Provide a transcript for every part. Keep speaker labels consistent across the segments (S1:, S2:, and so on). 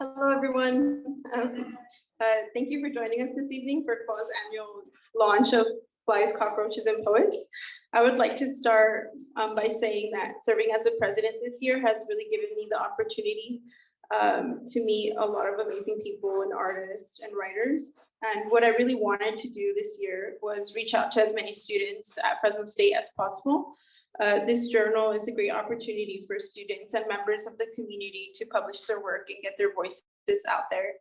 S1: Hello, everyone. Thank you for joining us this evening for CWAA's annual launch of Flies, Cockroaches, and Poets. I would like to start by saying that serving as the president this year has really given me the opportunity to meet a lot of amazing people and artists and writers. And what I really wanted to do this year was reach out to as many students at Fresno State as possible. This journal is a great opportunity for students and members of the community to publish their work and get their voices out there.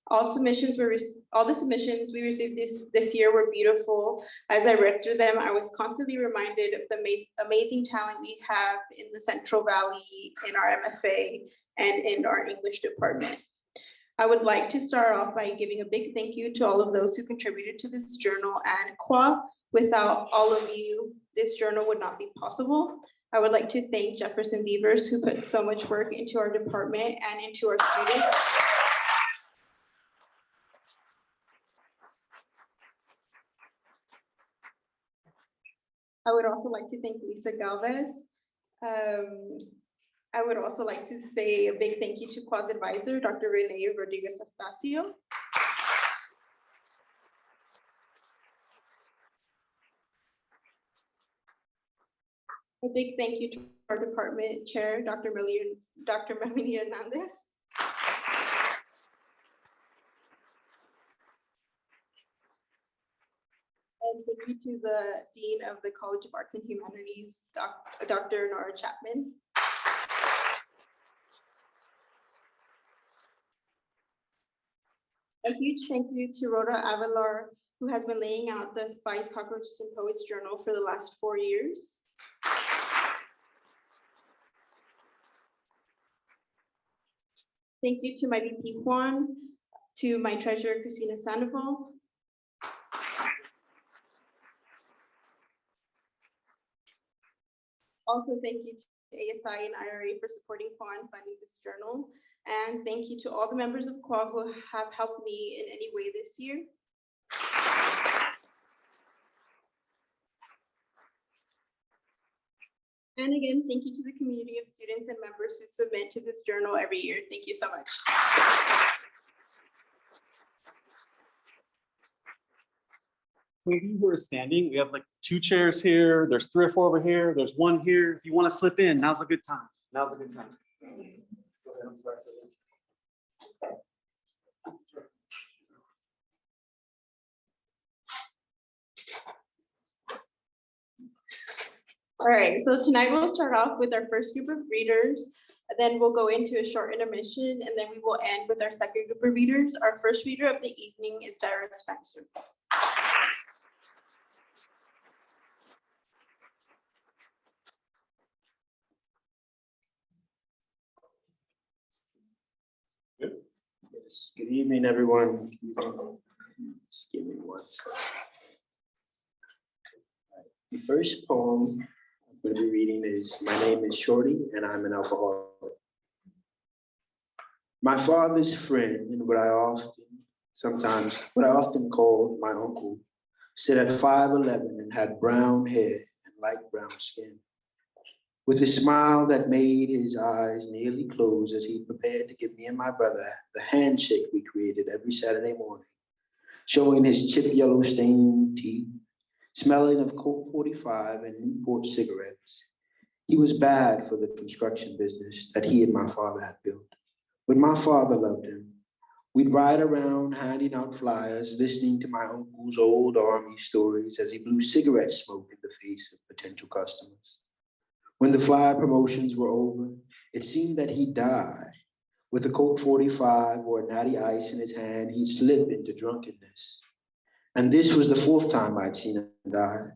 S1: All the submissions we received this year were beautiful. As I read through them, I was constantly reminded of the amazing talent we have in the Central Valley, in our MFA, and in our English department. I would like to start off by giving a big thank you to all of those who contributed to this journal and CWAA. Without all of you, this journal would not be possible. I would like to thank Jefferson Beavers, who put so much work into our department and into our students. I would also like to thank Lisa Galvez. I would also like to say a big thank you to CWAA's advisor, Dr. Renee Rodriguez-Astacio. A big thank you to our department chair, Dr. Melanie Hernandez. And thank you to the Dean of the College of Arts and Humanities, Dr. Nora Chapman. A huge thank you to Rhoda Avila, who has been laying out the Flies, Cockroaches, and Poets journal for the last 4 years. Thank you to my VP Juan, to my treasurer Christina Sandoval. Also, thank you to ASI and IRA for supporting Juan funding this journal. And thank you to all the members of CWAA who have helped me in any way this year. And again, thank you to the community of students and members who submit to this journal every year. Thank you so much.
S2: Maybe we're standing. We have like 2 chairs here. There's 3 or 4 over here. There's 1 here. If you want to slip in, now's a good time. Now's a good time. Go ahead, I'm sorry.
S1: All right, so tonight we'll start off with our first group of readers, and then we'll go into a short intermission, and then we will end with our second group of readers. Our first reader of the evening is Diara Spencer.
S3: Yes. Good evening, everyone. Just give me 1 second. The first poem I'm going to be reading is "My Name is Shorty and I'm an Alcoholic." My father's friend, and what I often called my uncle, stood at 5'11" and had brown hair and light brown skin. With a smile that made his eyes nearly close as he prepared to give me and my brother the handshake we created every Saturday morning, showing his chip yellow stained teeth, smelling of Colt 45 and Newport cigarettes. He was bad for the construction business that he and my father had built, but my father loved him. We'd ride around handing out flyers, listening to my uncle's old army stories as he blew cigarette smoke in the face of potential customers. When the flyer promotions were over, it seemed that he'd die. With a Colt 45 or a natty ice in his hand, he'd slip into drunkenness. And this was the 4th time I'd seen him die.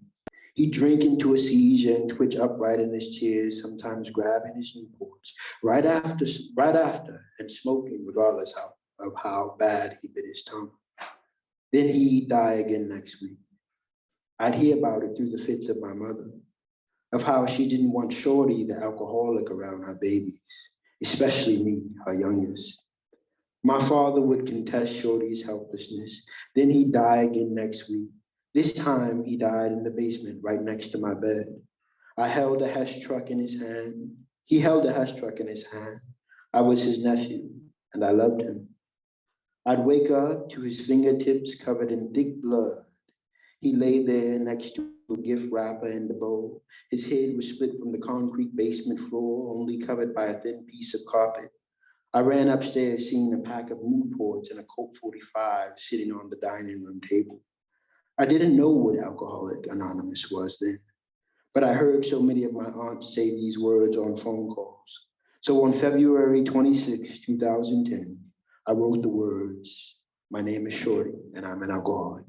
S3: He'd drink into a seizure and twitch upright in his chair, sometimes grabbing his Newports, right after, and smoking regardless of how bad he bit his tongue. Then he'd die again next week. I'd hear about it through the fits of my mother, of how she didn't want Shorty, the alcoholic, around her babies, especially me, her youngest. My father would contest Shorty's helplessness. Then he'd die again next week. This time he died in the basement right next to my bed. I held a Hess truck in his hand. He held a Hess truck in his hand. I was his nephew. and I loved him. I'd wake up to his fingertips covered in thick blood. He lay there next to a gift wrapper in the bowl. His head was split from the concrete basement floor, only covered by a thin piece of carpet. I ran upstairs, seeing a pack of Newports and a Coke 45 sitting on the dining room table. I didn't know what Alcoholic Anonymous was then, but I heard so many of my aunts say these words on phone calls. So on February 26, 2010, I wrote the words, "My name is Shorty, and I'm an alcoholic."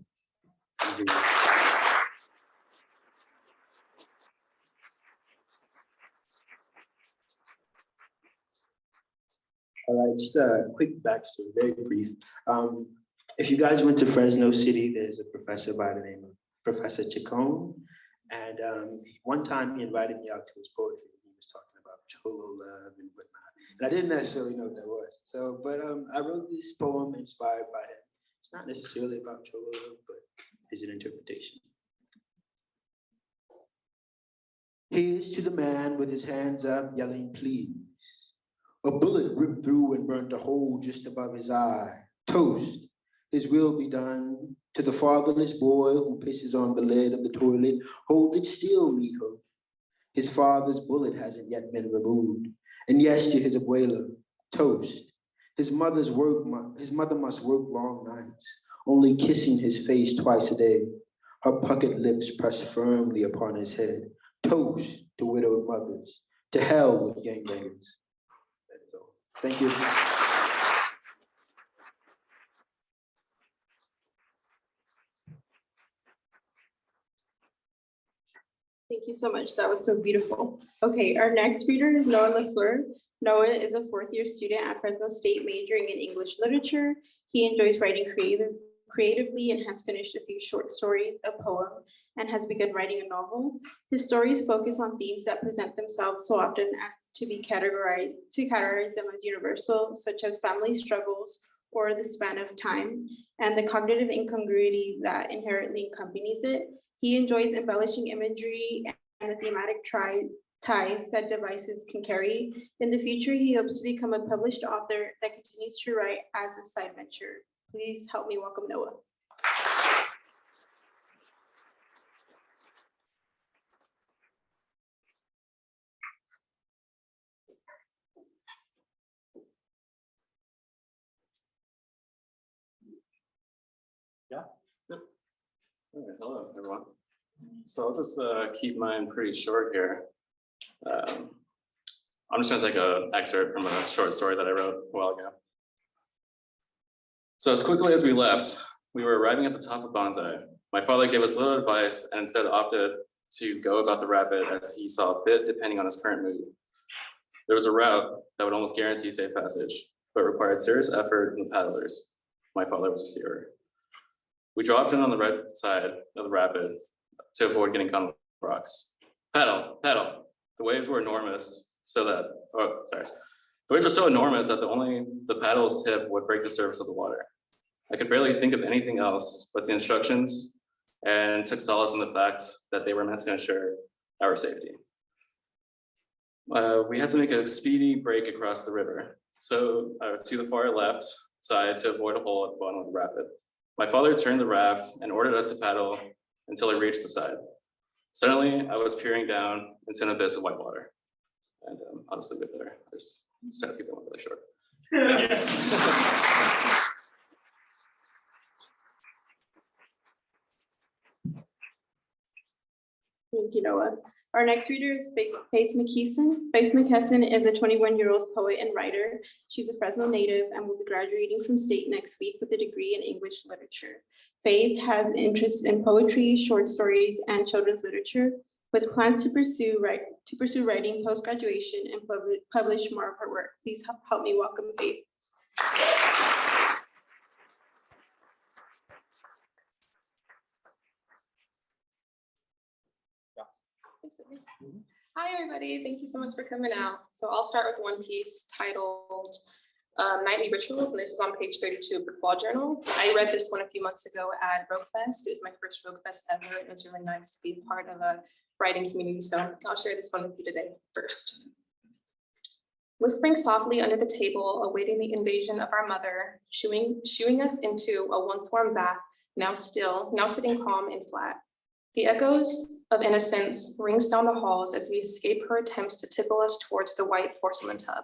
S3: All right, just a quick backstory, very brief. If you guys went to Fresno City, there's a professor by the name of Professor Chicanx. And one time he invited me out to his poetry. He was talking about Cholo love and whatnot. And I didn't necessarily know what that was. So, but I wrote this poem inspired by him. It's not necessarily about Cholo love, but it's an interpretation. Here's to the man with his hands up, yelling, please. A bullet ripped through and burnt a hole just above his eye. Toast, his will be done. To the fatherless boy who pisses on the lid of the toilet, hold it still, mijo. His father's bullet hasn't yet been removed. And yes, to his abuela, toast. His mother must work long nights, only kissing his face twice a day. Her puckered lips pressed firmly upon his head. Toast to widowed mothers. To hell with gangbangers. Thank you.
S1: Thank you so much. That was so beautiful. Okay, our next reader is Noah Fleur. Noah is a fourth-year student at Fresno State, majoring in English literature. He enjoys writing creatively and has finished a few short stories, a poem, and has begun writing a novel. His stories focus on themes that present themselves so often as to categorize them as universal, such as family struggles or the span of time, and the cognitive incongruity that inherently accompanies it. He enjoys embellishing imagery and the thematic ties that devices can carry. In the future, he hopes to become a published author that continues to write as a side venture. Please help me welcome Noah.
S4: Yeah. Good. All right, hello, everyone. So I'll just keep mine pretty short here. I'm just gonna take an excerpt from a short story that I wrote a while ago. So as quickly as we left, we were arriving at the top of Bonsai. My father gave us little advice and instead opted to go about the rapid as he saw fit, depending on his current mood. There was a route that would almost guarantee safe passage, but required serious effort from the paddlers. My father was a steerer. We dropped in on the right side of the rapid to avoid getting caught on the rocks. Paddle, paddle. The waves were enormous, the waves were so enormous that only the paddle's tip would break the surface of the water. I could barely think of anything else but the instructions and took solace in the fact that they were meant to ensure our safety. We had to make a speedy break across the river, so to the far left side to avoid a hole at the bottom of the rapid. My father turned the raft and ordered us to paddle until it reached the side. Suddenly, I was peering down into an abyss of white water. And I'll just leave it there. I just have to keep going really short.
S1: Thank you, Noah. Our next reader is Faith McKesson. Faith McKesson is a 21-year-old poet and writer. She's a Fresno native and will be graduating from state next week with a degree in English literature. Faith has interests in poetry, short stories, and children's literature, with plans to pursue writing post-graduation and publish more of her work. Please help me welcome Faith.
S5: Hi, everybody. Thank you so much for coming out. So I'll start with one piece titled Nightly Rituals, and this is on page 32 of the CWAA journal. I read this one a few months ago at Rogue Fest. It was my first Rogue Fest ever. It was really nice to be part of a writing community. So I'll share this one with you today first. whispering softly under the table, awaiting the invasion of our mother, shooing us into a once warm bath, now still, now sitting calm and flat. The echoes of innocence rings down the halls as we escape her attempts to tickle us towards the white porcelain tub.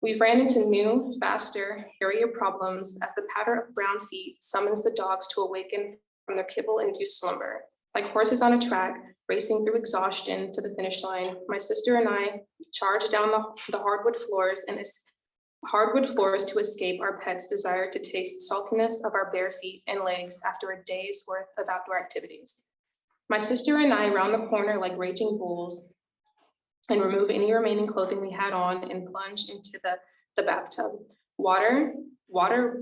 S5: We've ran into new, faster, hairier problems as the patter of brown feet summons the dogs to awaken from their kibble-induced slumber. Like horses on a track, racing through exhaustion to the finish line, my sister and I charge down the hardwood floors to escape our pet's desire to taste the saltiness of our bare feet and legs after a day's worth of outdoor activities. My sister and I round the corner like raging bulls and remove any remaining clothing we had on and plunge into the bathtub. Water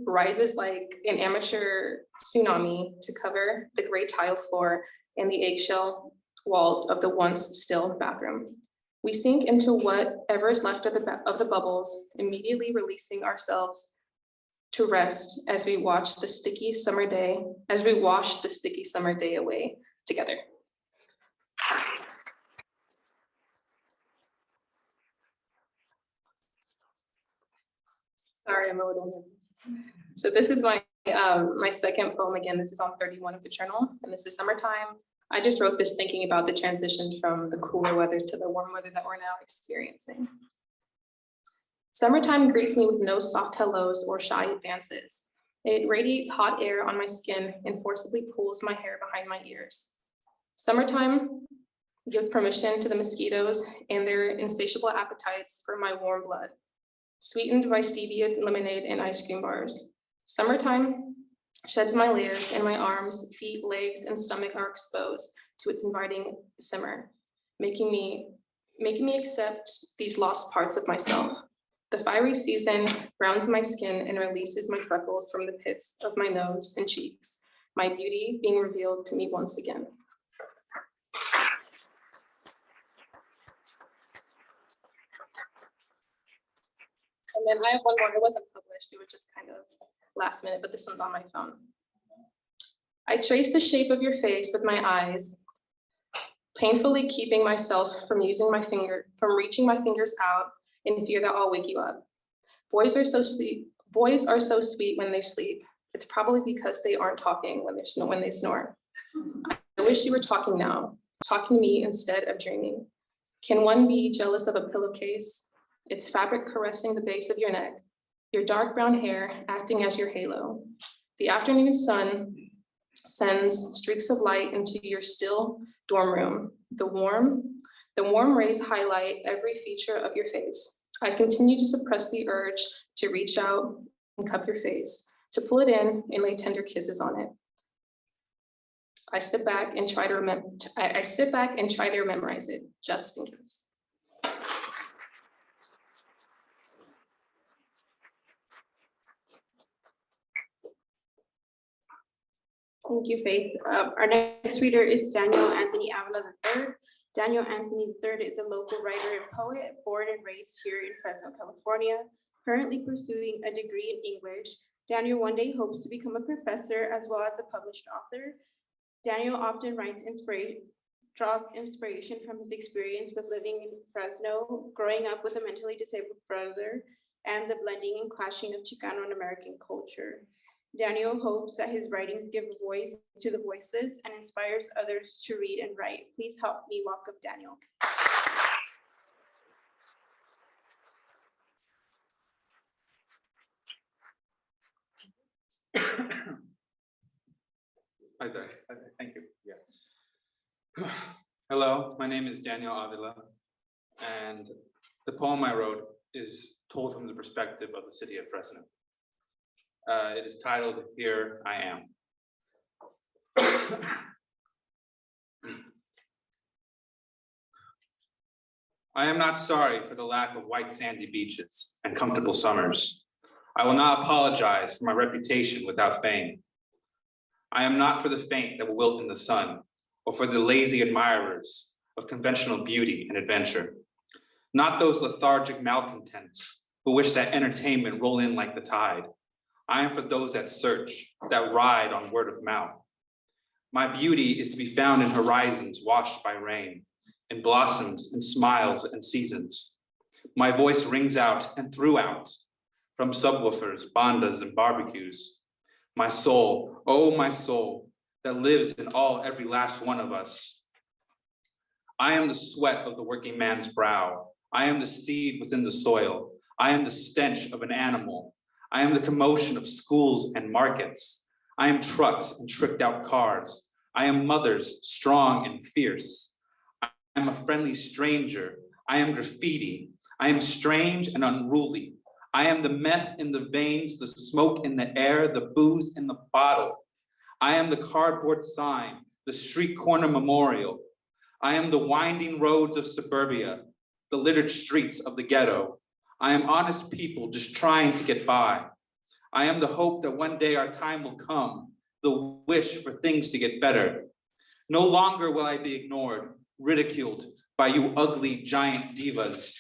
S5: rises like an amateur tsunami to cover the gray tile floor and the eggshell walls of the once still bathroom. We sink into whatever is left of the bubbles, immediately releasing ourselves to rest as we wash the sticky summer day away together. Sorry, I'm a little nervous. So this is my second poem. Again, this is on 31 of the journal, and this is summertime. I just wrote this thinking about the transition from the cooler weather to the warm weather that we're now experiencing. Summertime greets me with no soft hellos or shy advances. It radiates hot air on my skin and forcibly pulls my hair behind my ears. Summertime gives permission to the mosquitoes and their insatiable appetites for my warm blood, sweetened by stevia lemonade and ice cream bars. Summertime sheds my layers and my arms, feet, legs, and stomach are exposed to its inviting simmer, making me accept these lost parts of myself. The fiery season browns my skin and releases my freckles from the pits of my nose and cheeks, my beauty being revealed to me once again. And then I have one more. It wasn't published. It was just kind of last minute, but this one's on my phone. I trace the shape of your face with my eyes, painfully keeping myself from reaching my fingers out in fear that I'll wake you up. Boys are so sweet when they sleep. It's probably because they aren't talking when they snore. I wish you were talking now, talking to me instead of dreaming. Can one be jealous of a pillowcase? Its fabric caressing the base of your neck, your dark brown hair acting as your halo. The afternoon sun sends streaks of light into your still dorm room. The warm rays highlight every feature of your face. I continue to suppress the urge to reach out and cup your face, to pull it in and lay tender kisses on it. I sit back and try to memorize it, just in case.
S1: Thank you, Faith. Our next reader is Daniel Anthony Avila III. Daniel Anthony III is a local writer and poet, born and raised here in Fresno, California, currently pursuing a degree in English. Daniel one day hopes to become a professor as well as a published author. Daniel often draws inspiration from his experience with living in Fresno, growing up with a mentally disabled brother, and the blending and clashing of Chicano and American culture. Daniel hopes that his writings give voice to the voiceless and inspires others to read and write. Please help me welcome Daniel.
S6: Thank you. Yeah. Hello, my name is Daniel Avila, and the poem I wrote is told from the perspective of the city of Fresno. It is titled, Here I Am. I am not sorry for the lack of white sandy beaches and comfortable summers. I will not apologize for my reputation without fame. I am not for the faint that will wilt in the sun, or for the lazy admirers of conventional beauty and adventure. Not those lethargic malcontents who wish that entertainment roll in like the tide. I am for those that search, that ride on word of mouth. My beauty is to be found in horizons washed by rain, in blossoms and smiles and seasons. My voice rings out and throughout from subwoofers, bandas, and barbecues. My soul, oh my soul, that lives in every last one of us. I am the sweat of the working man's brow. I am the seed within the soil. I am the stench of an animal. I am the commotion of schools and markets. I am trucks and tricked out cars. I am mothers, strong and fierce. I am a friendly stranger. I am graffiti. I am strange and unruly. I am the meth in the veins, the smoke in the air, the booze in the bottle. I am the cardboard sign, the street corner memorial. I am the winding roads of suburbia, the littered streets of the ghetto. I am honest people just trying to get by. I am the hope that one day our time will come, the wish for things to get better. No longer will I be ignored, ridiculed by you ugly giant divas.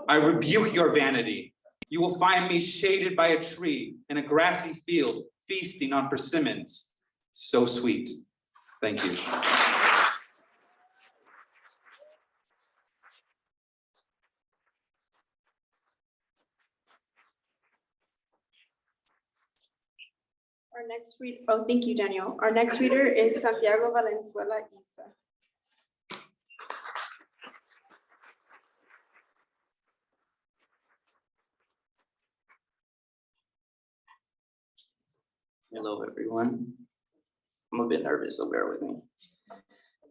S6: I rebuke your vanity. You will find me shaded by a tree in a grassy field, feasting on persimmons. So sweet. Thank you.
S1: Our next thank you, Daniel. Our next reader is Santiago Valenzuela Iza.
S7: Hello, everyone. I'm a bit nervous, so bear with me.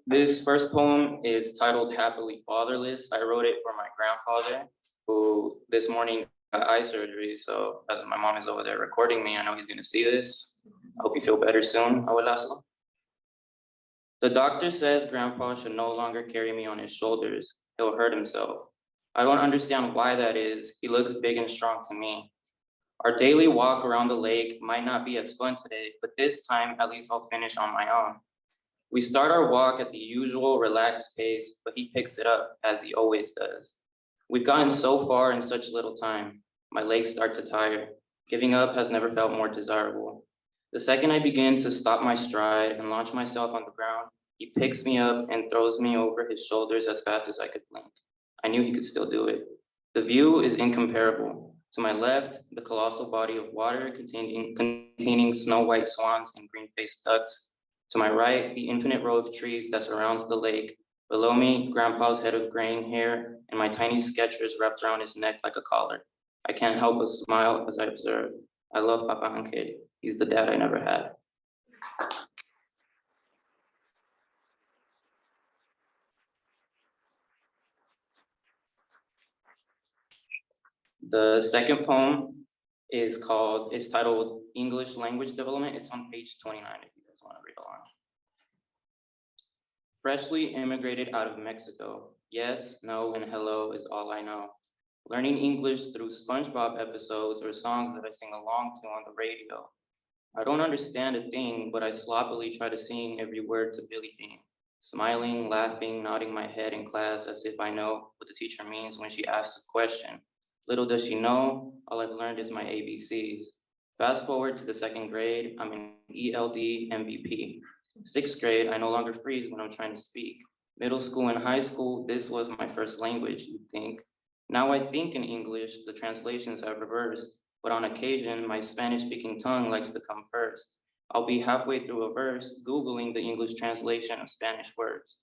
S7: This first poem is titled Happily Fatherless. I wrote it for my grandfather, who this morning got eye surgery. So as my mom is over there recording me, I know he's gonna see this. I hope you feel better soon, abuelazo. The doctor says grandpa should no longer carry me on his shoulders. He'll hurt himself. I don't understand why that is. He looks big and strong to me. Our daily walk around the lake might not be as fun today, but this time at least I'll finish on my own. We start our walk at the usual relaxed pace, but he picks it up as he always does. We've gotten so far in such little time. My legs start to tire. Giving up has never felt more desirable. The second I begin to stop my stride and launch myself on the ground, he picks me up and throws me over his shoulders as fast as I could blink. I knew he could still do it. The view is incomparable. To my left, the colossal body of water containing snow white swans and green-faced ducks. To my right, the infinite row of trees that surrounds the lake. Below me, grandpa's head of graying hair and my tiny Skechers wrapped around his neck like a collar. I can't help but smile as I observe. I love Papa Angel. He's the dad I never had. The second poem is titled English Language Development. It's on page 29 if you guys want to read along. Freshly immigrated out of Mexico. Yes, no, and hello is all I know. Learning English through SpongeBob episodes or songs that I sing along to on the radio. I don't understand a thing, but I sloppily try to sing every word to Billie Jean. Smiling, laughing, nodding my head in class as if I know what the teacher means when she asks a question. Little does she know, all I've learned is my ABCs. Fast forward to the second grade, I'm an ELD MVP. Sixth grade, I no longer freeze when I'm trying to speak. Middle school and high school, this was my first language, you'd think. Now I think in English, the translations have reversed, but on occasion, my Spanish-speaking tongue likes to come first. I'll be halfway through a verse, Googling the English translation of Spanish words.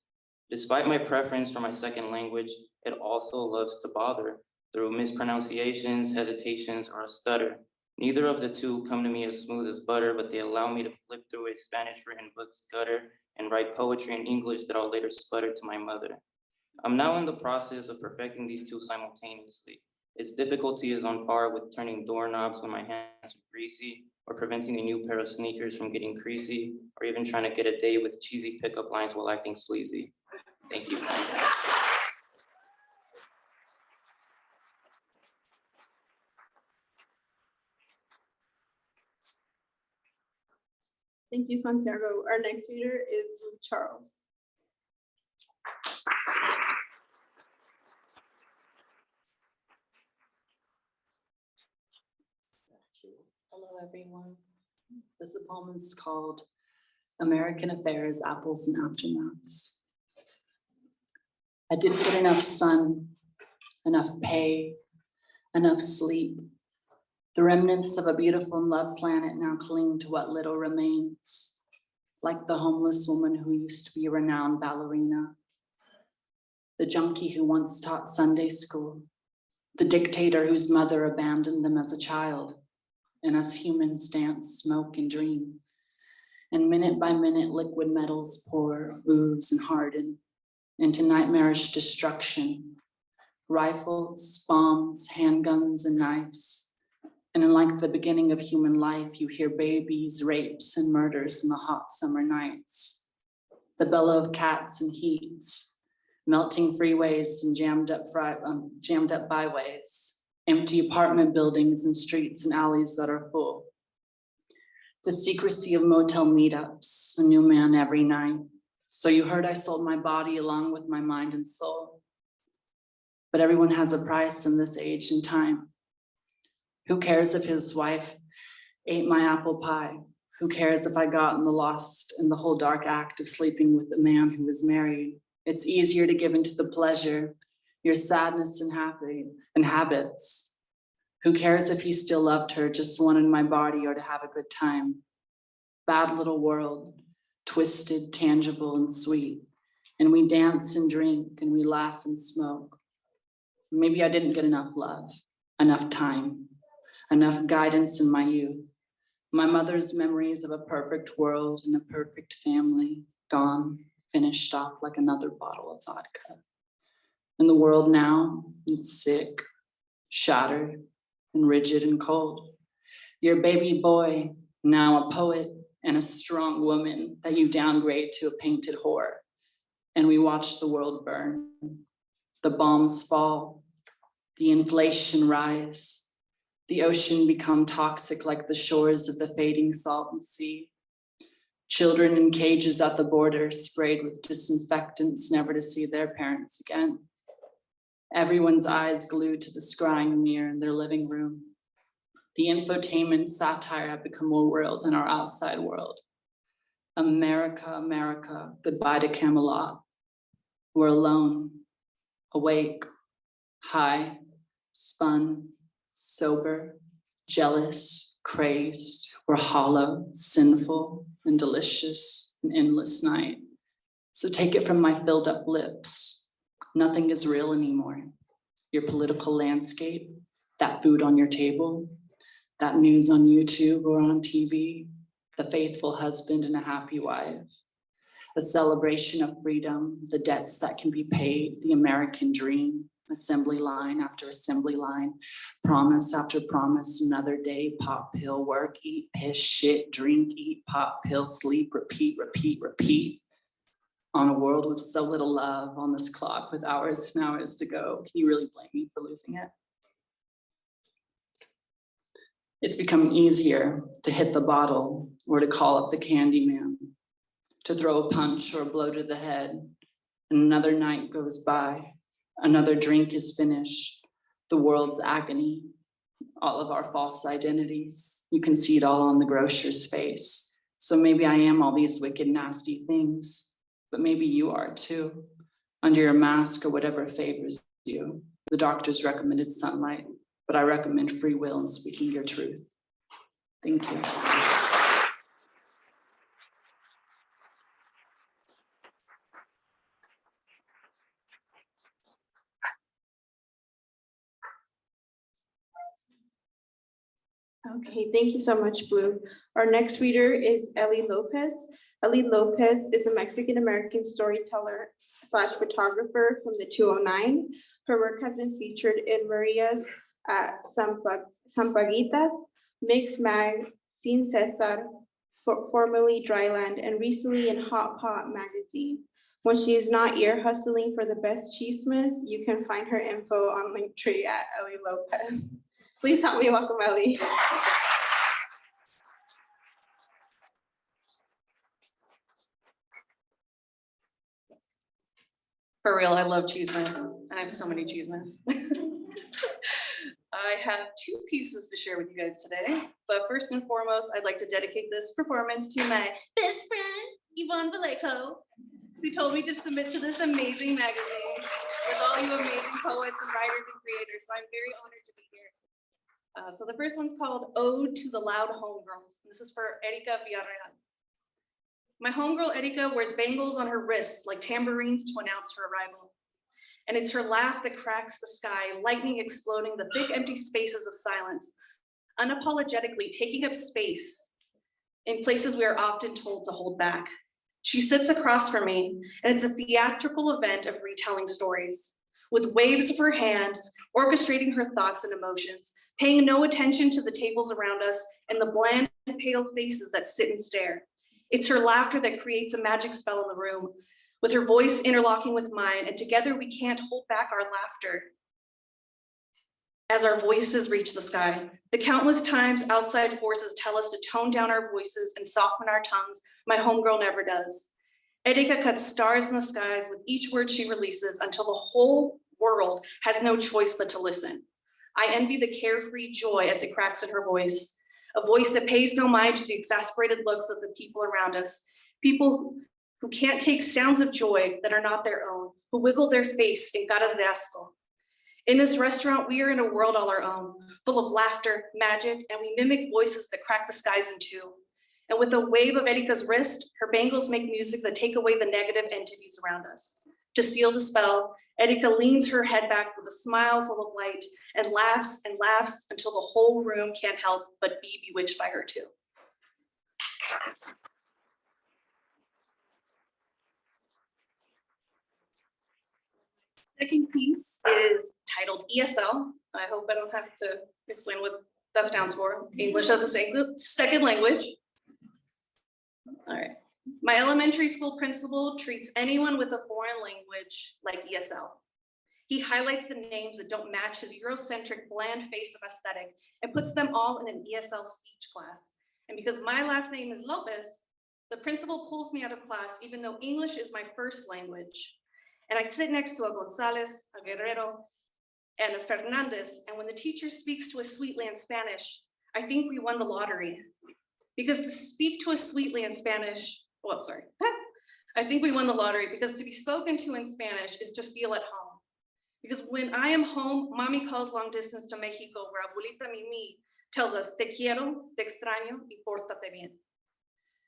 S7: Despite my preference for my second language, it also loves to bother through mispronunciations, hesitations, or a stutter. Neither of the two come to me as smooth as butter, but they allow me to flip through a Spanish written book's gutter and write poetry in English that I'll later sputter to my mother. I'm now in the process of perfecting these two simultaneously. Its difficulty is on par with turning doorknobs when my hands are greasy, or preventing a new pair of sneakers from getting creasy, or even trying to get a date with cheesy pickup lines while acting sleazy. Thank you.
S1: Thank you, Santiago. Our next reader is Luke Charles.
S8: Hello, everyone. This poem is called American Affairs, Apples and Aftermaths. I didn't get enough sun. enough pay, enough sleep. The remnants of a beautiful and loved planet now cling to what little remains, like the homeless woman who used to be a renowned ballerina, the junkie who once taught Sunday school, the dictator whose mother abandoned them as a child, and us humans dance, smoke, and dream. And minute by minute, liquid metals pour, ooze, and harden into nightmarish destruction. Rifles, bombs, handguns, and knives. And unlike the beginning of human life, you hear babies, rapes, and murders in the hot summer nights. The bellow of cats and heats, melting freeways and jammed up byways, empty apartment buildings and streets and alleys that are full. The secrecy of motel meetups, a new man every night. So you heard I sold my body along with my mind and soul. But everyone has a price in this age and time. Who cares if his wife ate my apple pie? Who cares if I got lost in the whole dark act of sleeping with a man who was married? It's easier to give into the pleasure, your sadness and habits. Who cares if he still loved her, just wanted my body or to have a good time? Bad little world, twisted, tangible, and sweet. And we dance and drink and we laugh and smoke. Maybe I didn't get enough love, enough time, enough guidance in my youth. My mother's memories of a perfect world and a perfect family, gone, finished off like another bottle of vodka. And the world now, it's sick, shattered, and rigid and cold. Your baby boy, now a poet and a strong woman that you downgrade to a painted whore. And we watch the world burn. The bombs fall, the inflation rise, the ocean become toxic like the shores of the fading Salton Sea. Children in cages at the border sprayed with disinfectants, never to see their parents again. Everyone's eyes glued to the scrying mirror in their living room. The infotainment satire have become more real than our outside world. America, America, goodbye to Camelot. We're alone, awake, high, spun, sober, jealous, crazed. We're hollow, sinful, and delicious, an endless night. So take it from my filled up lips. Nothing is real anymore. Your political landscape, that food on your table, that news on YouTube or on TV, the faithful husband and a happy wife, a celebration of freedom, the debts that can be paid, the American dream, assembly line after assembly line, promise after promise, another day, pop pill, work, eat, piss, shit, drink, eat, pop pill, sleep, repeat, repeat, repeat. On a world with so little love, on this clock with hours and hours to go, can you really blame me for losing it? It's become easier to hit the bottle or to call up the candy man, to throw a punch or a blow to the head. And another night goes by, another drink is finished, the world's agony, all of our false identities. You can see it all on the grocer's face. So maybe I am all these wicked, nasty things, but maybe you are too, under your mask or whatever favors you. The doctors recommended sunlight, but I recommend free will and speaking your truth. Thank you.
S1: Okay, thank you so much, Blue. Our next reader is Ellie Lopez. Ellie Lopez is a Mexican-American storyteller / photographer from the 209. Her work has been featured in Maria's at Sampaguitas, Mix Mag, Sin Cesar, formerly Dryland, and recently in Hot Pot magazine. When she is not ear hustling for the best chismes, you can find her info on Linktree at Ellie Lopez. Please help me welcome Ellie.
S8: For real, I love cheeseman, and I have so many cheesemen. I have two pieces to share with you guys today, but first and foremost, I'd like to dedicate this performance to my best friend, Yvonne Vallejo, who told me to submit to this amazing magazine.
S9: with all you amazing poets and writers and creators. So I'm very honored to be here. So the first one's called Ode to the Loud Homegirls. This is for Erika Villarreal. My homegirl Erika wears bangles on her wrists like tambourines to announce her arrival. And it's her laugh that cracks the sky, lightning exploding the big empty spaces of silence, unapologetically taking up space in places we are often told to hold back. She sits across from me, and it's a theatrical event of retelling stories, with waves of her hands, orchestrating her thoughts and emotions, paying no attention to the tables around us and the bland, pale faces that sit and stare. It's her laughter that creates a magic spell in the room, with her voice interlocking with mine, and together we can't hold back our laughter as our voices reach the sky. The countless times outside forces tell us to tone down our voices and soften our tongues, my homegirl never does. Erika cuts stars in the skies with each word she releases until the whole world has no choice but to listen. I envy the carefree joy as it cracks in her voice, a voice that pays no mind to the exasperated looks of the people around us, people who can't take sounds of joy that are not their own, who wiggle their face in caras de asco. In this restaurant, we are in a world all our own, full of laughter, magic, and we mimic voices that crack the skies in two. And with a wave of Erika's wrist, her bangles make music that take away the negative entities around us. To seal the spell, Erika leans her head back with a smile full of light and laughs until the whole room can't help but be bewitched by her too. Second piece is titled ESL. I hope I don't have to explain what that stands for. English as a second language. All right. My elementary school principal treats anyone with a foreign language like ESL. He highlights the names that don't match his Eurocentric bland face of aesthetic and puts them all in an ESL speech class. And because my last name is Lopez, the principal pulls me out of class even though English is my first language. And I sit next to a Gonzalez, a Guerrero, and a Fernandez. And when the teacher speaks to us sweetly in Spanish, I think we won the lottery. Because to speak to us sweetly in Spanish, I think we won the lottery because to be spoken to in Spanish is to feel at home. Because when I am home, mommy calls long distance to Mexico, where abuelita Mimi tells us, te quiero, te extraño, y pórtate bien.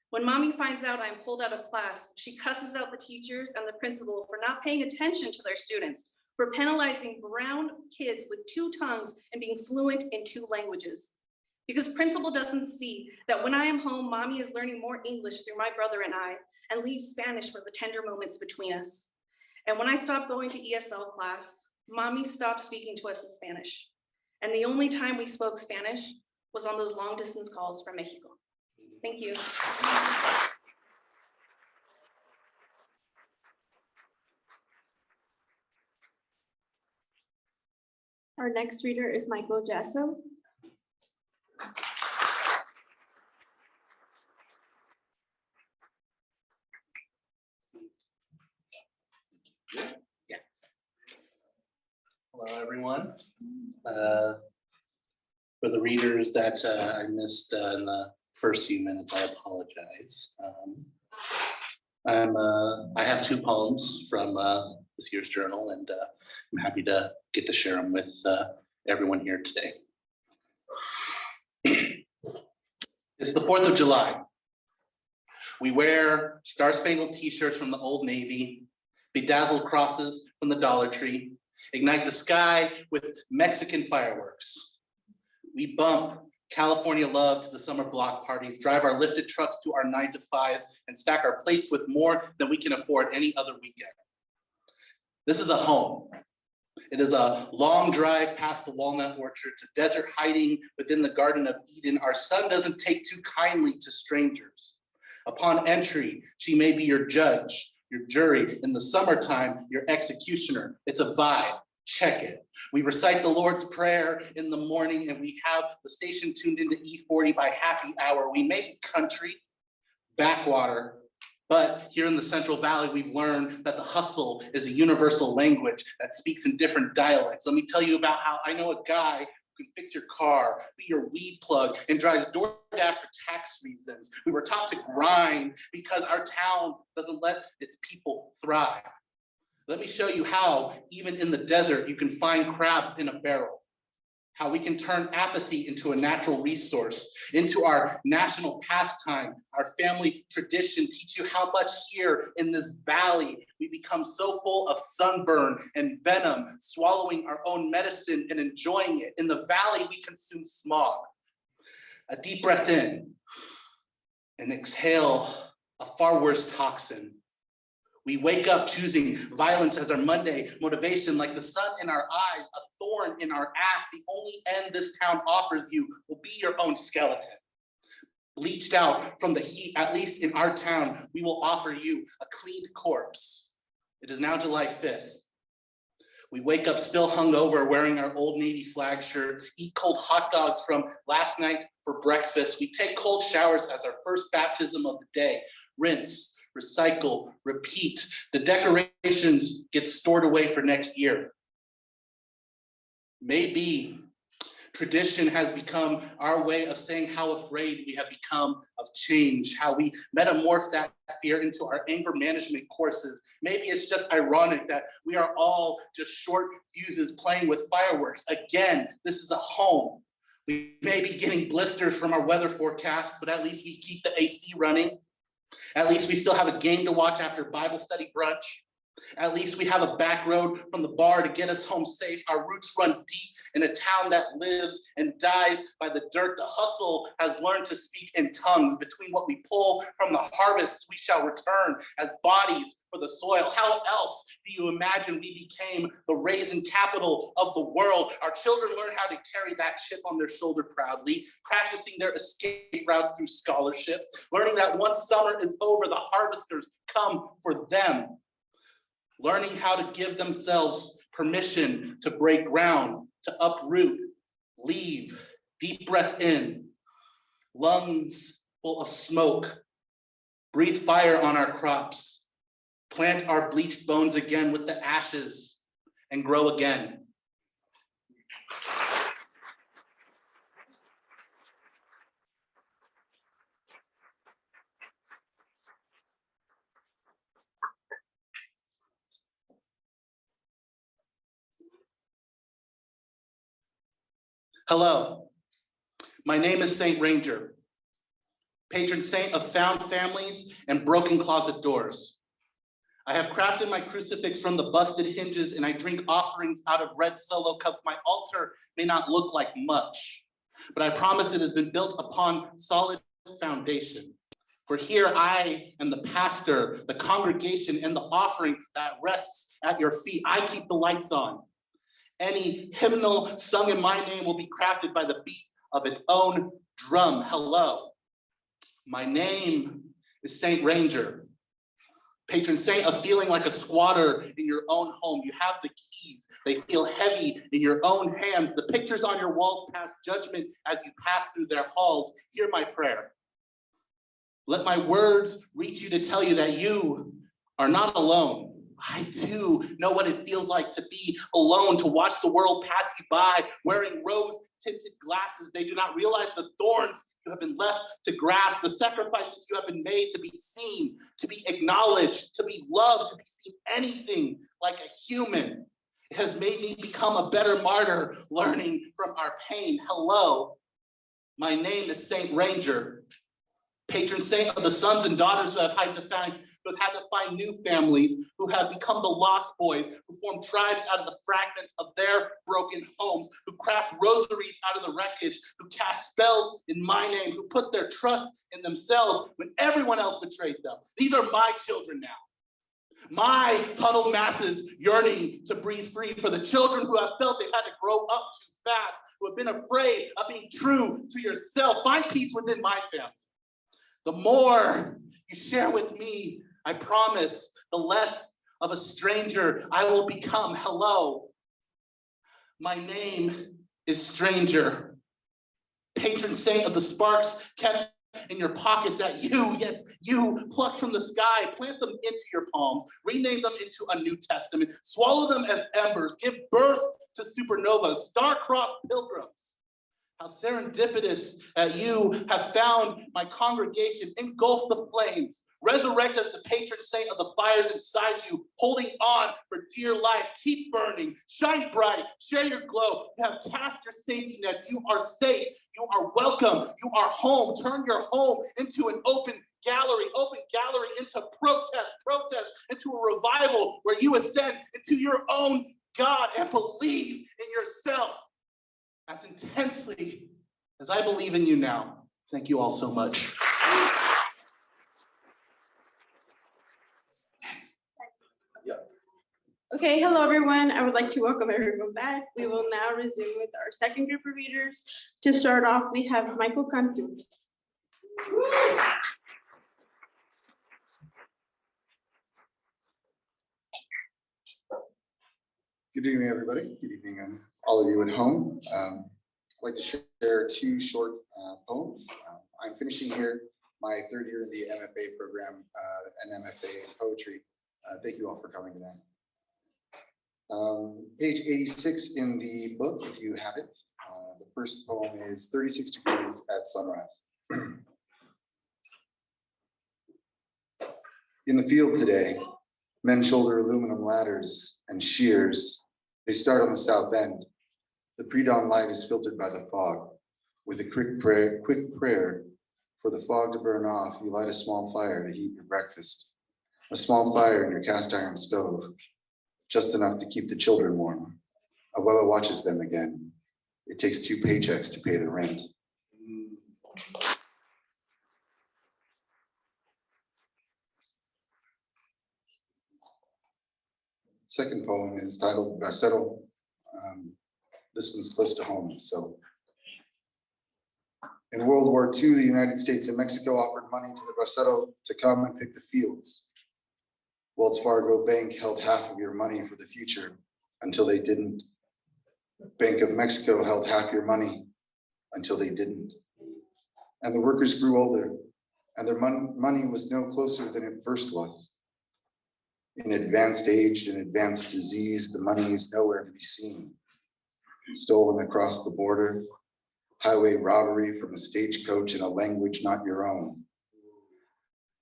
S9: When mommy finds out I'm pulled out of class, she cusses out the teachers and the principal for not paying attention to their students, for penalizing brown kids with two tongues and being fluent in two languages. Because principal doesn't see that when I am home, mommy is learning more English through my brother and I, and leaves Spanish for the tender moments between us. And when I stopped going to ESL class, mommy stopped speaking to us in Spanish. And the only time we spoke Spanish was on those long distance calls from Mexico. Thank you.
S1: Our next reader is Michael Jasso.
S10: Hello, everyone. For the readers that I missed in the first few minutes, I apologize. I have two poems from this year's journal, and I'm happy to get to share them with everyone here today. It's the 4th of July. We wear star-spangled t-shirts from the Old Navy, bedazzled crosses from the Dollar Tree, ignite the sky with Mexican fireworks. We bump California love to the summer block parties, drive our lifted trucks to our 9-to-5s, and stack our plates with more than we can afford any other weekend. This is a home. It is a long drive past the walnut orchards, a desert hiding within the Garden of Eden. Our son doesn't take too kindly to strangers. Upon entry, she may be your judge, your jury. In the summertime, your executioner. It's a vibe. Check it. We recite the Lord's Prayer in the morning, and we have the station tuned into E40 by happy hour. We may be country, backwater, but here in the Central Valley, we've learned that the hustle is a universal language that speaks in different dialects. Let me tell you about how I know a guy who can fix your car, be your weed plug, and drives DoorDash for tax reasons. We were taught to grind because our town doesn't let its people thrive. Let me show you how, even in the desert, you can find crabs in a barrel. How we can turn apathy into a natural resource, into our national pastime, our family tradition, teach you how much here in this valley we become so full of sunburn and venom, swallowing our own medicine and enjoying it. In the valley, we consume smog. A deep breath in and exhale a far worse toxin. We wake up choosing violence as our Monday motivation, like the sun in our eyes, a thorn in our ass. The only end this town offers you will be your own skeleton. Bleached out from the heat, at least in our town, we will offer you a cleaned corpse. It is now July 5th. We wake up still hungover, wearing our Old Navy flag shirts, eat cold hot dogs from last night for breakfast. We take cold showers as our first baptism of the day. Rinse, recycle, repeat. The decorations get stored away for next year. Maybe tradition has become our way of saying how afraid we have become of change, how we metamorph that fear into our anger management courses. Maybe it's just ironic that we are all just short fuses playing with fireworks. Again, this is a home. We may be getting blisters from our weather forecast, but at least we keep the AC running. At least we still have a game to watch after Bible study brunch. At least we have a back road from the bar to get us home safe. Our roots run deep in a town that lives and dies by the dirt. The hustle has learned to speak in tongues. Between what we pull from the harvest, we shall return as bodies for the soil. How else do you imagine we became the raisin capital of the world? Our children learn how to carry that chip on their shoulder proudly, practicing their escape route through scholarships, learning that once summer is over, the harvesters come for them, learning how to give themselves permission to break ground, to uproot, leave, deep breath in, lungs full of smoke, breathe fire on our crops, plant our bleached bones again with the ashes, and grow again. Hello, my name is Saint Ranger, patron saint of found families and broken closet doors. I have crafted my crucifix from the busted hinges, and I drink offerings out of red solo cups. My altar may not look like much, but I promise it has been built upon solid foundation. For here I am the pastor, the congregation, and the offering that rests at your feet. I keep the lights on. Any hymnal sung in my name will be crafted by the beat of its own drum. Hello, my name is Saint Ranger, patron saint of feeling like a squatter in your own home. You have the keys, they feel heavy in your own hands. The pictures on your walls pass judgment as you pass through their halls. Hear my prayer. Let my words reach you to tell you that you are not alone. I too know what it feels like to be alone, to watch the world pass you by, wearing rose-tinted glasses. They do not realize the thorns you have been left to grasp, the sacrifices you have been made to be seen, to be acknowledged, to be loved, to be seen anything like a human. It has made me become a better martyr, learning from our pain. Hello, my name is Saint Ranger, patron saint of the sons and daughters who have had to find new families, who have become the lost boys, who form tribes out of the fragments of their broken homes, who craft rosaries out of the wreckage, who cast spells in my name, who put their trust in themselves when everyone else betrayed them. These are my children now. My huddled masses yearning to breathe free, for the children who have felt they've had to grow up too fast, who have been afraid of being true to yourself. Find peace within my family. The more you share with me, I promise, the less of a stranger I will become. Hello, my name is Stranger, patron saint of the sparks kept in your pockets that you, yes, you pluck from the sky, plant them into your palm, rename them into a New Testament, swallow them as embers, give birth to supernovas, star-crossed pilgrims. How serendipitous that you have found my congregation, engulf the flames, Resurrect as the patron saint of the fires inside you, holding on for dear life. Keep burning, shine bright, share your glow. You have cast your safety nets. You are safe. You are welcome. You are home. Turn your home into an open gallery into protest into a revival where you ascend into your own God and believe in yourself as intensely as I believe in you now. Thank you all so much.
S1: Okay, hello everyone. I would like to welcome everyone back. We will now resume with our second group of readers. To start off, we have Michael Cantú.
S11: Good evening, everybody. Good evening, all of you at home. I'd like to share two short poems. I'm finishing here my third year in the MFA program, an MFA in poetry. Thank you all for coming tonight. Page 86 in the book, if you have it. The first poem is 36 Degrees at Sunrise. In the field today, men shoulder aluminum ladders and shears. They start on the south end. The pre-dawn light is filtered by the fog. With a quick prayer for the fog to burn off, you light a small fire to heat your breakfast. A small fire in your cast iron stove, just enough to keep the children warm. Abuela watches them again. It takes 2 paychecks to pay the rent. Second poem is titled Bracero. This one's close to home. So, in World War II, the United States and Mexico offered money to the Bracero to come and pick the fields. Wells Fargo Bank held half of your money for the future until they didn't. Bank of Mexico held half your money until they didn't. And the workers grew older, and their money was no closer than it first was. In advanced age and advanced disease, the money is nowhere to be seen. Stolen across the border, highway robbery from a stagecoach in a language not your own.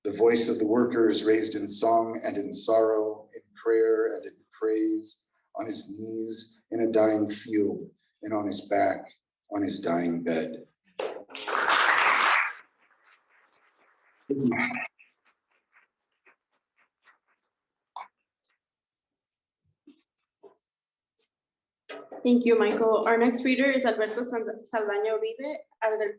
S11: The voice of the worker is raised in song and in sorrow, in prayer and in praise, on his knees in a dying field, and on his back on his dying bed.
S1: Thank you, Michael. Our next reader is Alberto Saldaña Uribe.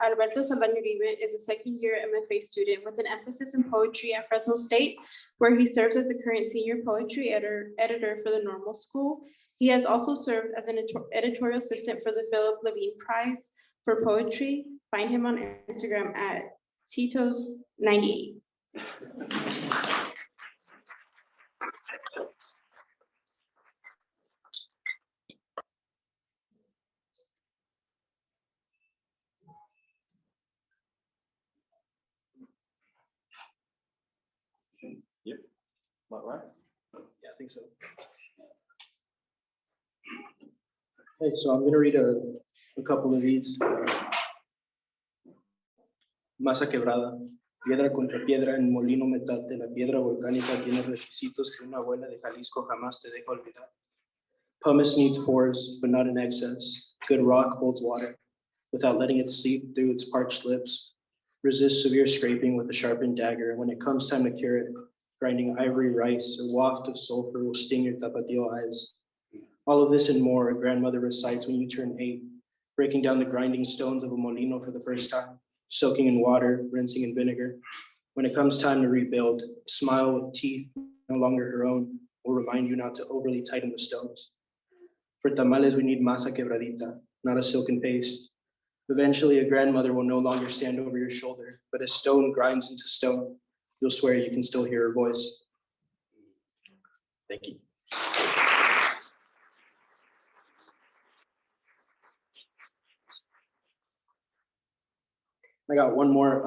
S1: Alberto Saldaña Uribe is a second-year MFA student with an emphasis in poetry at Fresno State, where he serves as the current senior poetry editor for the Normal School. He has also served as an editorial assistant for the Philip Levine Prize for Poetry. Find him on Instagram at Titos98.
S2: Yep. About right? Yeah, I think so.
S12: Okay, so I'm going to read a couple of these. Masa quebrada, piedra contra piedra en molino metate, la piedra volcánica tiene requisitos que una abuela de Jalisco jamás te deja olvidar. Pumice needs pores, but not in excess. Good rock holds water without letting it seep through its parched lips. Resist severe scraping with a sharpened dagger. When it comes time to cure it, grinding ivory rice, a waft of sulfur will sting your tapatio eyes. All of this and more, a grandmother recites when you turn 8, breaking down the grinding stones of a molino for the first time, soaking in water, rinsing in vinegar. When it comes time to rebuild, a smile with teeth no longer her own will remind you not to overly tighten the stones. For tamales, we need masa quebradita, not a silken paste. Eventually, a grandmother will no longer stand over your shoulder, but as stone grinds into stone, you'll swear you can still hear her voice.
S2: Thank you.
S12: I got one more,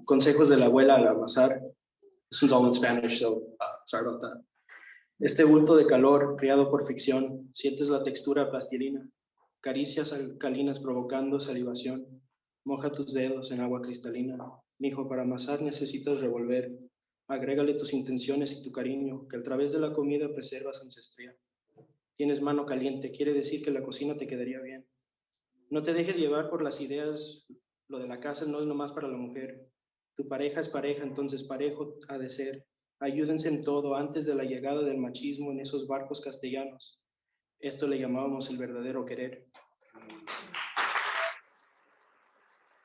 S12: consejos de la abuela al amasar. This one's all in Spanish, so sorry about that. Este bulto de calor creado por ficción, sientes la textura plastilina, caricias alcalinas provocando salivación, moja tus dedos en agua cristalina. Mijo, para amasar necesitas revolver, Agrégale tus intenciones y tu cariño, que a través de la comida preservas ancestría. Tienes mano caliente, quiere decir que la cocina te quedaría bien. No te dejes llevar por las ideas, lo de la casa no es nomás para la mujer. Tu pareja es pareja, entonces parejo ha de ser. Ayúdense en todo antes de la llegada del machismo en esos barcos castellanos. Esto le llamábamos el verdadero querer.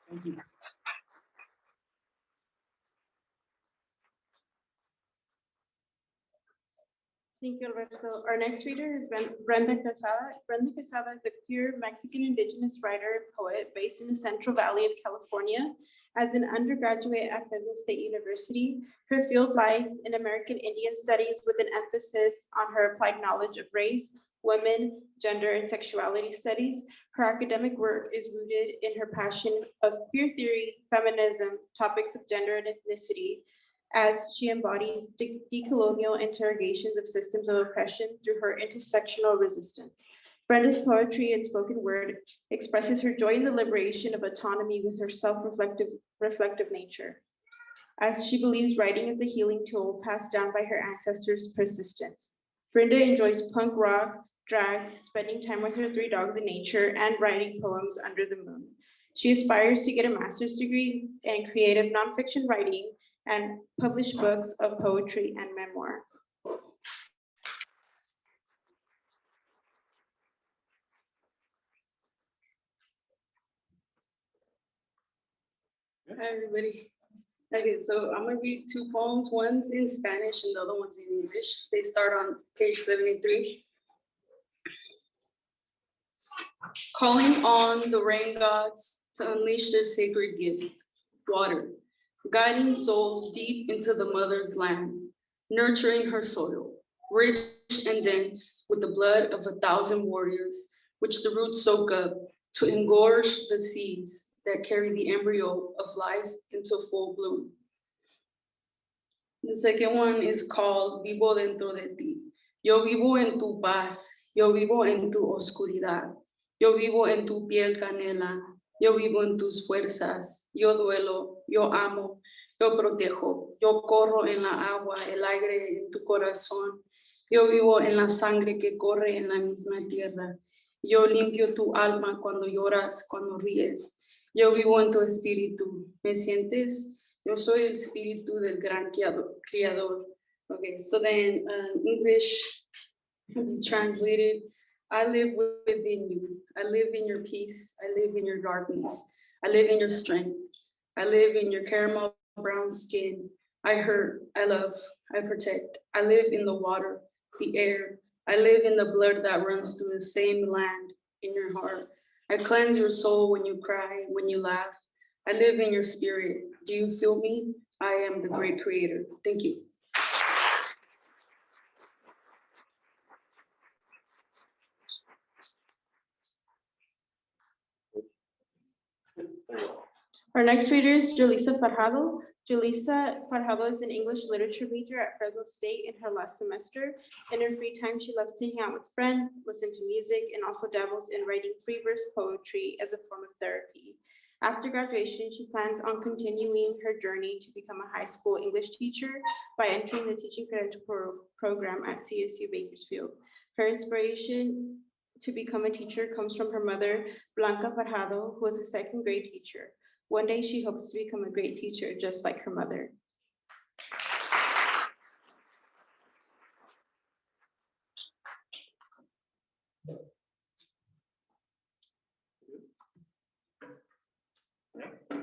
S12: Thank you.
S1: Thank you, Alberto. Our next reader is Brenda Quezada. Brenda Quezada is a queer Mexican indigenous writer and poet based in the Central Valley of California. As an undergraduate at Fresno State University, her field lies in American Indian Studies with an emphasis on her applied knowledge of race, women, gender, and sexuality studies. Her academic work is rooted in her passion of queer theory, feminism, topics of gender and ethnicity, as she embodies decolonial interrogations of systems of oppression through her intersectional resistance. Brenda's poetry and spoken word expresses her joy in the liberation of autonomy with her self-reflective nature, as she believes writing is a healing tool passed down by her ancestors' persistence. Brenda enjoys punk rock, drag, spending time with her 3 dogs in nature, and writing poems under the moon. She aspires to get a master's degree in creative nonfiction writing and publish books of poetry and memoir.
S13: Hi, everybody. Okay, so I'm gonna read 2 poems. One's in Spanish and the other one's in English. They start on page 73. Calling on the rain gods to unleash their sacred gift, water, guiding souls deep into the mother's land, nurturing her soil, rich and dense with the blood of 1,000 warriors, which the roots soak up to engorge the seeds that carry the embryo of life into full bloom. The second one is called Vivo dentro de ti. Yo vivo en tu paz, yo vivo en tu oscuridad, yo vivo en tu piel canela, yo vivo en tus fuerzas, yo duelo, yo amo, yo protejo, yo corro en la agua, el aire en tu corazón, yo vivo en la sangre que corre en la misma tierra, yo limpio tu alma cuando lloras, cuando ríes, yo vivo en tu espíritu, ¿me sientes? Yo soy el espíritu del gran criador. Okay, so then English can be translated. I live within you. I live in your peace. I live in your darkness. I live in your strength. I live in your caramel brown skin. I hurt, I love, I protect. I live in the water, the air. I live in the blood that runs through the same land in your heart. I cleanse your soul when you cry, when you laugh. I live in your spirit. Do you feel me? I am the great creator. Thank you.
S1: Our next reader is Julissa Fajardo. Julissa Fajardo is an English literature major at Fresno State in her last semester. In her free time, she loves to hang out with friends, listen to music, and also dabbles in writing free verse poetry as a form of therapy. After graduation, she plans on continuing her journey to become a high school English teacher by entering the teaching credential program at CSU Bakersfield. Her inspiration to become a teacher comes from her mother, Blanca Fajardo, who was a 2nd grade teacher. One day she hopes to become a great teacher, just like her mother.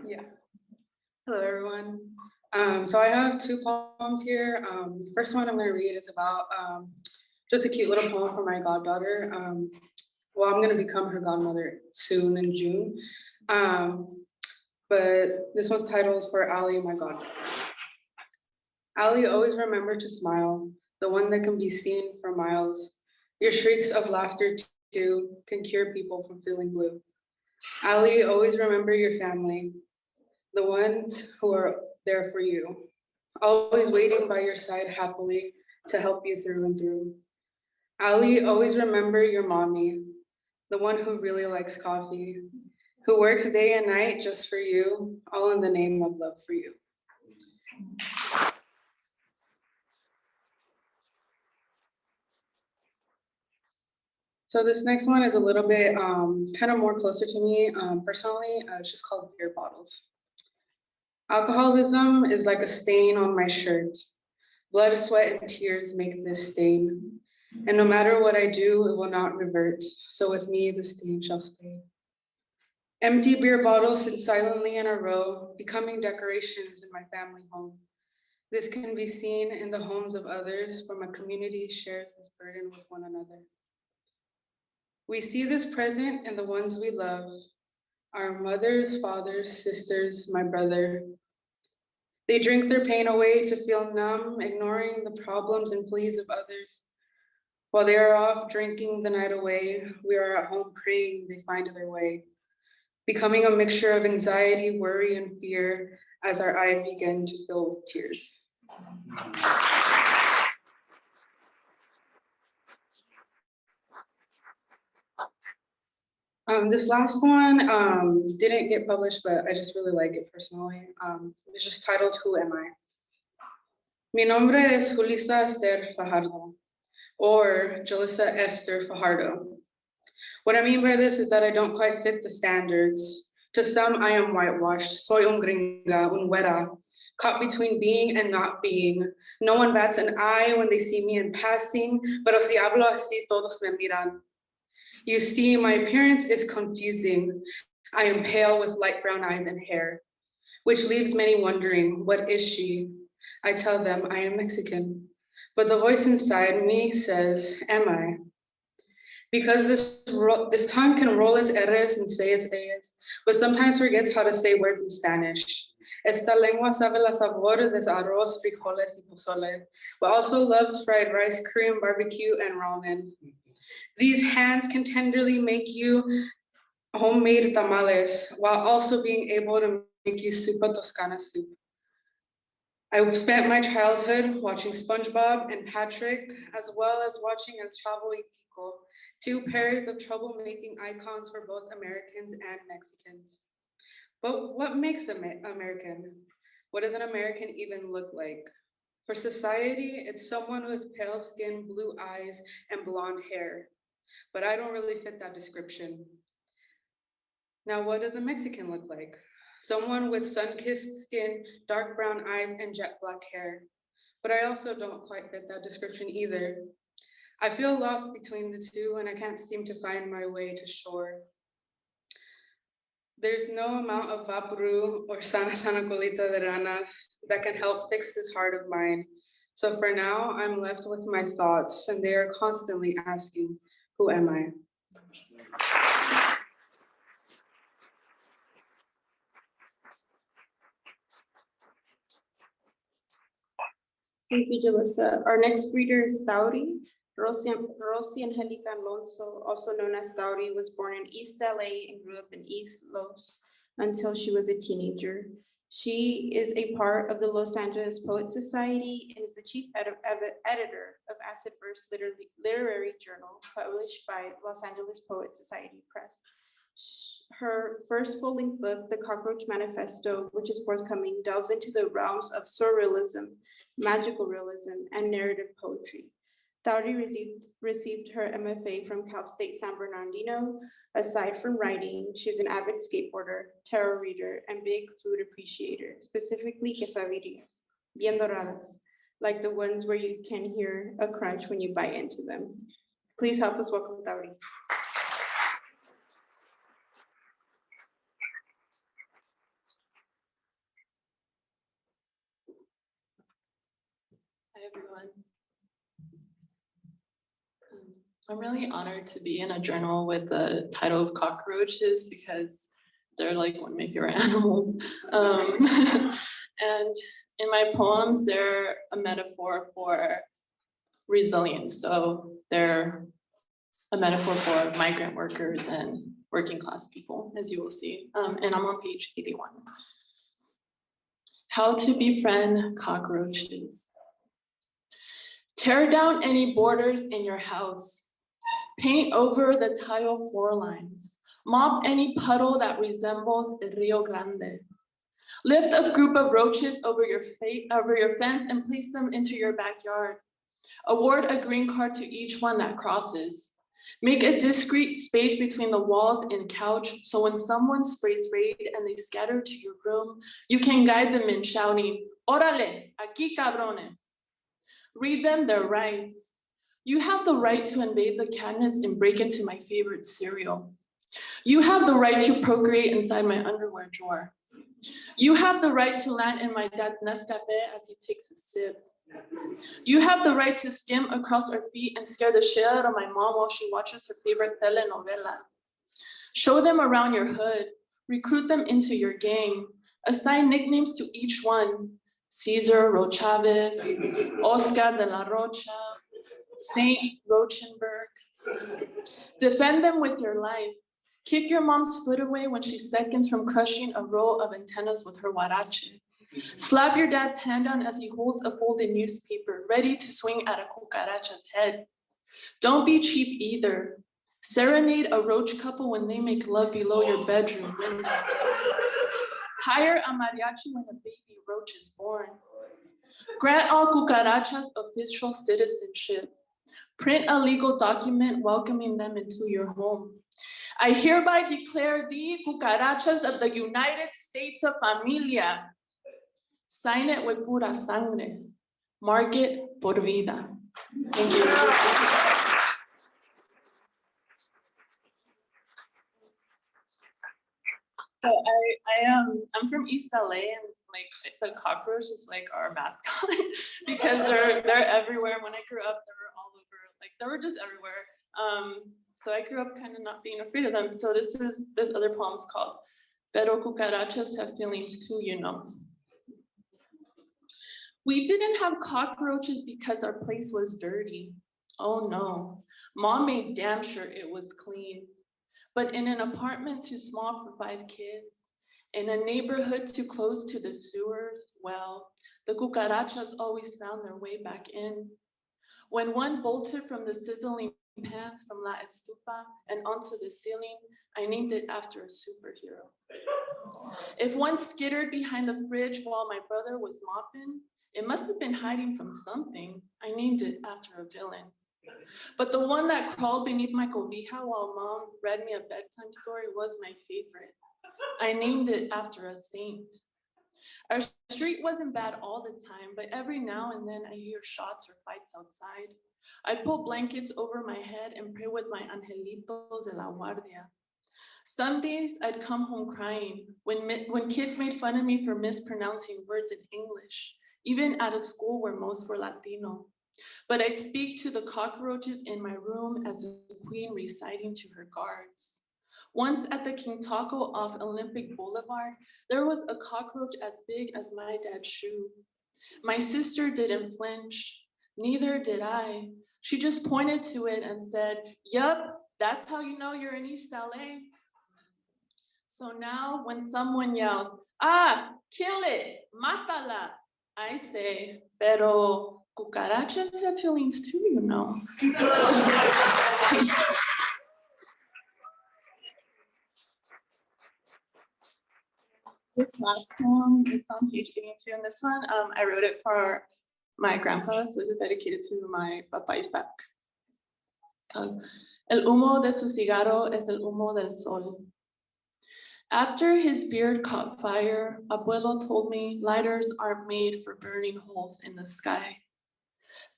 S13: Yeah. Hello, everyone. So I have 2 poems here. The first one I'm going to read is about just a cute little poem for my goddaughter. Well, I'm going to become her godmother soon in June. But this one's titled For Allie, my goddaughter. Allie, always remember to smile, the one that can be seen for miles. Your shrieks of laughter too can cure people from feeling blue. Allie, always remember your family, the ones who are there for you, always waiting by your side happily to help you through and through. Allie, always remember your mommy, the one who really likes coffee, who works day and night just for you, all in the name of love for you. So this next one is a little bit kind of more closer to me personally. It's just called Beer Bottles. Alcoholism is like a stain on my shirt. Blood, sweat, and tears make this stain. And no matter what I do, it will not revert. So with me, the stain shall stay. Empty beer bottles sit silently in a row, becoming decorations in my family home. This can be seen in the homes of others, where my community shares this burden with one another. We see this present in the ones we love, our mothers, fathers, sisters, my brother. They drink their pain away to feel numb, ignoring the problems and pleas of others. While they are off drinking the night away, we are at home praying they find their way, becoming a mixture of anxiety, worry, and fear as our eyes begin to fill with tears. This last one didn't get published, but I just really like it personally. It's just titled, Who Am I? Mi nombre es Julissa Fajardo, or Julissa Esther Fajardo. What I mean by this is that I don't quite fit the standards. To some, I am whitewashed. Soy un gringa, un güera, caught between being and not being. No one bats an eye when they see me in passing, pero si hablo así, todos me miran. You see, my appearance is confusing. I am pale with light brown eyes and hair, which leaves many wondering, what is she? I tell them I am Mexican, but the voice inside me says, am I? Because this tongue can roll its R's and say its A's, but sometimes forgets how to say words in Spanish. Esta lengua sabe la sabor de arroz, frijoles, y pozole, but also loves fried rice, Korean barbecue, and ramen. These hands can tenderly make you homemade tamales, while also being able to make you sopa toscana soup. I spent my childhood watching SpongeBob and Patrick, as well as watching El Chavo y Kiko, two pairs of troublemaking icons for both Americans and Mexicans. But what makes American? What does an American even look like? For society, it's someone with pale skin, blue eyes, and blonde hair. But I don't really fit that description. Now, what does a Mexican look like? Someone with sun-kissed skin, dark brown eyes, and jet black hair. But I also don't quite fit that description either. I feel lost between the two, and I can't seem to find my way to shore. There's no amount of vapuru or sana colita de ranas that can help fix this heart of mine. So for now, I'm left with my thoughts, and they are constantly asking, who am I?
S1: Thank you, Julissa. Our next reader is Tauri. Rosie Angelica Alonso, also known as Tauri, was born in East LA and grew up in East Los until she was a teenager. She is a part of the Los Angeles Poet Society and is the chief editor of Acid Verse Literary Journal, published by Los Angeles Poet Society Press. Her first full-length book, The Cockroach Manifesto, which is forthcoming, delves into the realms of surrealism, magical realism, and narrative poetry. Tauri received her MFA from Cal State San Bernardino. Aside from writing, she's an avid skateboarder, tarot reader, and big food appreciator, specifically quesadillas, bien doradas, like the ones where you can hear a crunch when you bite into them. Please help us welcome Tauri.
S14: Hi, everyone. I'm really honored to be in a journal with the title of Cockroaches because they're like one of my favorite animals. And in my poems, they're a metaphor for resilience. So they're a metaphor for migrant workers and working class people, as you will see. And I'm on page 81. How to befriend cockroaches. Tear down any borders in your house. Paint over the tile floor lines. Mop any puddle that resembles the Rio Grande. Lift a group of roaches over your fence and place them into your backyard. Award a green card to each one that crosses. Make a discreet space between the walls and couch, so when someone sprays raid and they scatter to your room, you can guide them in shouting, "Órale, aquí cabrones." Read them their rights. You have the right to invade the cabinets and break into my favorite cereal. You have the right to procreate inside my underwear drawer. You have the right to land in my dad's Nescafe as he takes a sip. You have the right to skim across our feet and scare the shit out of my mom while she watches her favorite telenovela. Show them around your hood, recruit them into your gang, assign nicknames to each one: Caesar Rochavez, Oscar de la Rocha, Saint Rochenberg. Defend them with your life. Kick your mom's foot away when she seconds from crushing a row of antennas with her huarache. Slap your dad's hand down as he holds a folded newspaper, ready to swing at a cucaracha's head. Don't be cheap either. Serenade a roach couple when they make love below your bedroom window. Hire a mariachi when a baby roach is born. Grant all cucarachas official citizenship. Print a legal document welcoming them into your home. I hereby declare thee cucarachas of the United States of Familia. Sign it with pura sangre. Mark it por vida. Thank you. So I'm from East LA, and like the cockroach is like our mascot because they're everywhere. When I grew up, they were all over. Like they were just everywhere. So I grew up kind of not being afraid of them. So this other poem's called "Pero cucarachas have feelings too, you know." We didn't have cockroaches because our place was dirty. Oh no, Mom made damn sure it was clean. But in an apartment too small for 5 kids, in a neighborhood too close to the sewers, well, the cucarachas always found their way back in. When one bolted from the sizzling pans from La Estufa and onto the ceiling, I named it after a superhero. If one skittered behind the fridge while my brother was mopping, it must have been hiding from something. I named it after a villain. But the one that crawled beneath my cobija while Mom read me a bedtime story was my favorite. I named it after a saint. Our street wasn't bad all the time, but every now and then I hear shots or fights outside. I pull blankets over my head and pray with my angelitos de la guardia. Some days I'd come home crying when kids made fun of me for mispronouncing words in English, even at a school where most were Latino. But I speak to the cockroaches in my room as a queen reciting to her guards. Once at the King Taco off Olympic Boulevard, there was a cockroach as big as my dad's shoe. My sister didn't flinch, neither did I. She just pointed to it and said, "Yup, that's how you know you're in East LA." So now when someone yells, "Ah, kill it, mátala," I say, "Pero cucarachas have feelings too, you know." This last poem, it's on page 82, and this one, I wrote it for my grandpa, so this is dedicated to my Papa Isaac. It's called El humo de su cigarro es el humo del sol. After his beard caught fire, Abuelo told me lighters aren't made for burning holes in the sky.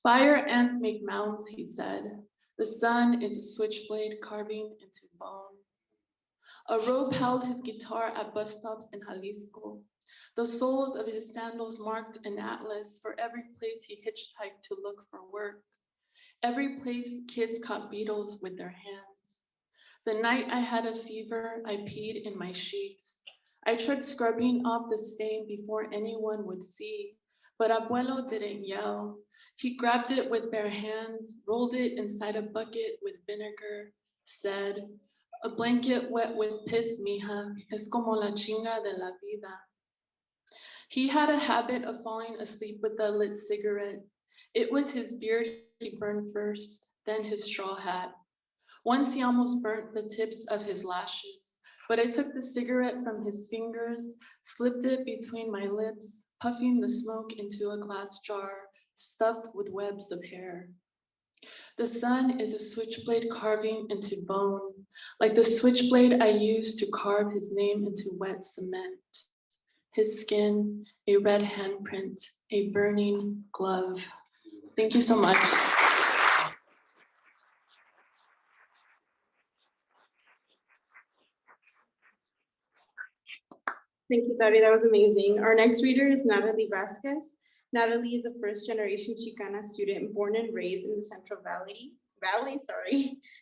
S14: Fire ants make mounds, he said. The sun is a switchblade carving into bone. A rope held his guitar at bus stops in Jalisco. The soles of his sandals marked an atlas for every place he hitchhiked to look for work. Every place kids caught beetles with their hands. The night I had a fever, I peed in my sheets. I tried scrubbing off the stain before anyone would see, but Abuelo didn't yell. He grabbed it with bare hands, rolled it inside a bucket with vinegar, said, "A blanket wet with piss, mija, es como la chinga de la vida." He had a habit of falling asleep with a lit cigarette. It was his beard he burned first, then his straw hat. Once he almost burnt the tips of his lashes, but I took the cigarette from his fingers, slipped it between my lips, puffing the smoke into a glass jar stuffed with webs of hair. The sun is a switchblade carving into bone, like the switchblade I used to carve his name into wet cement. His skin, a red handprint, a burning glove. Thank you so much.
S1: Thank you, Tauri. That was amazing. Our next reader is Natalie Vasquez. Natalie is a first-generation Chicana student born and raised in the Central Valley.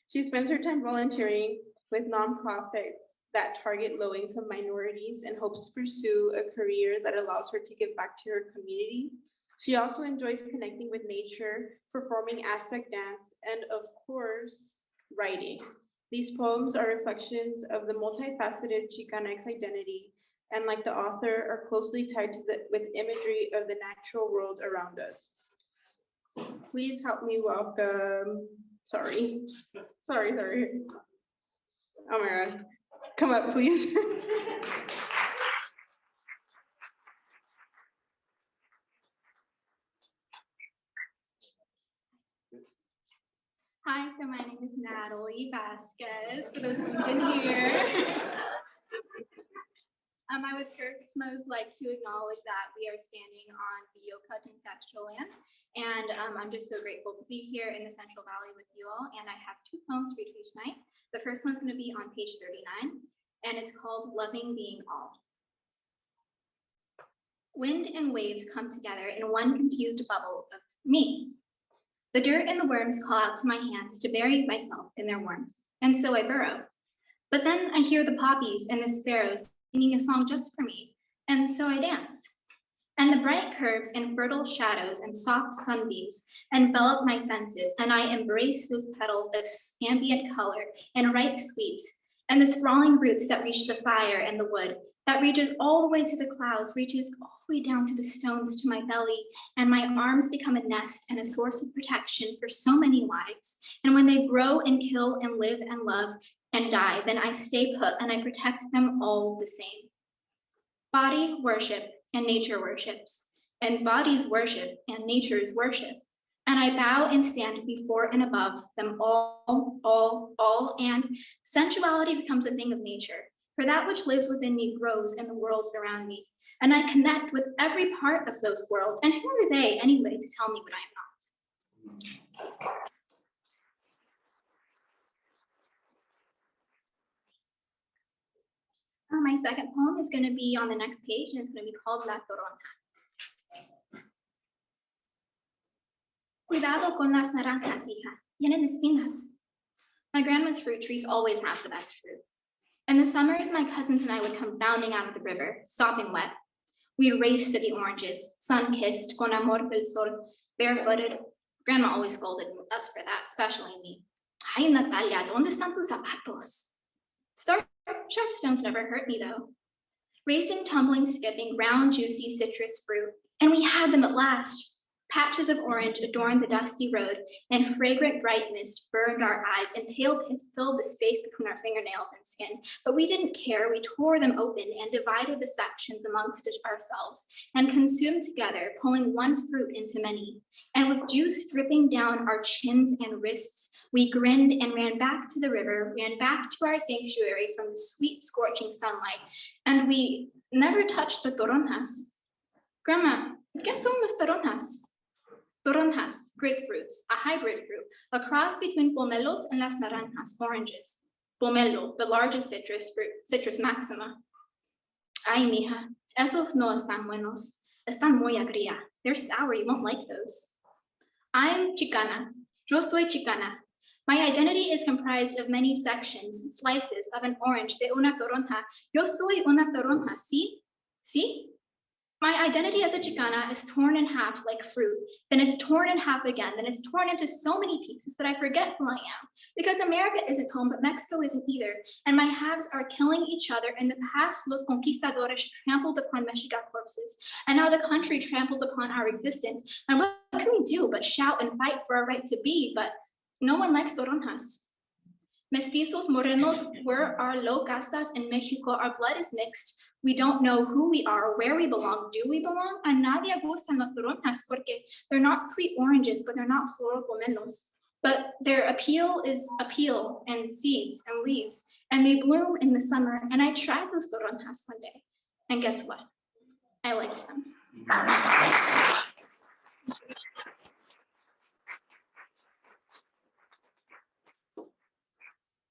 S1: She spends her time volunteering with nonprofits that target low-income minorities and hopes to pursue a career that allows her to give back to her community. She also enjoys connecting with nature, performing Aztec dance, and of course, writing. These poems are reflections of the multifaceted Chicanx identity, and like the author, are closely tied to with imagery of the natural world around us. Please help me welcome, sorry. Oh my God, come up, please.
S15: Hi, so my name is Natalie Vasquez, for those of you who didn't hear. I would first most like to acknowledge that we are standing on the Yoka ancestral land, and I'm just so grateful to be here in the Central Valley with you all, and I have 2 poems for you tonight. The first one's going to be on page 39, and it's called Loving Being All. Wind and waves come together in one confused bubble of me. The dirt and the worms call out to my hands to bury myself in their warmth, and so I burrow. But then I hear the poppies and the sparrows singing a song just for me, and so I dance. And the bright curves and fertile shadows and soft sunbeams envelop my senses, and I embrace those petals of ambient color and ripe sweets, and the sprawling roots that reach the fire and the wood, that reaches all the way to the clouds, reaches all the way down to the stones to my belly, and my arms become a nest and a source of protection for so many lives. And when they grow and kill and live and love and die, then I stay put and I protect them all the same. Body worship and nature worships, and bodies worship and nature's worship. And I bow and stand before and above them all, and sensuality becomes a thing of nature. For that which lives within me grows in the worlds around me, and I connect with every part of those worlds. And who are they anyway to tell me what I am not? My second poem is going to be on the next page, and it's going to be called La Toronja. Cuidado con las naranjas, hija, tienen espinas. My grandma's fruit trees always have the best fruit. In the summers, my cousins and I would come bounding out of the river, sopping wet. We'd race to the oranges, sun-kissed, con amor del sol, barefooted. Grandma always scolded us for that, especially me. Ay, Natalia, ¿dónde están tus zapatos? Sharp stones never hurt me, though. Racing, tumbling, skipping, round, juicy citrus fruit, and we had them at last. Patches of orange adorned the dusty road, and fragrant bright mist burned our eyes, and pale pits filled the space between our fingernails and skin. But we didn't care. We tore them open and divided the sections amongst ourselves, and consumed together, pulling one fruit into many. And with juice dripping down our chins and wrists, we grinned and ran back to the river, ran back to our sanctuary from the sweet, scorching sunlight, and we never touched the toronjas. Grandma, ¿qué son los toronjas? Toronjas, grapefruits, a hybrid fruit, a cross between pomelos and las naranjas, oranges. Pomelo, the largest citrus fruit, Citrus maxima. Ay, mija, esos no están buenos. Están muy agria. They're sour, you won't like those. I'm Chicana. Yo soy Chicana. My identity is comprised of many sections, slices of an orange de una toronja. Yo soy una toronja, ¿sí? ¿Sí? My identity as a Chicana is torn in half like fruit, then it's torn in half again, then it's torn into so many pieces that I forget who I am. Because America isn't home, but Mexico isn't either, and my halves are killing each other. In the past, los conquistadores trampled upon Mexica corpses, and now the country tramples upon our existence. And what can we do but shout and fight for our right to be? But no one likes toronjas. Mestizos morenos were our low castas in Mexico. Our blood is mixed. We don't know who we are, where we belong. Do we belong? A nadie gustan las toronjas porque they're not sweet oranges, but they're not floral pomelos. But their appeal is appeal and seeds and leaves, and they bloom in the summer. And I tried those toronjas one day, and guess what? I liked them.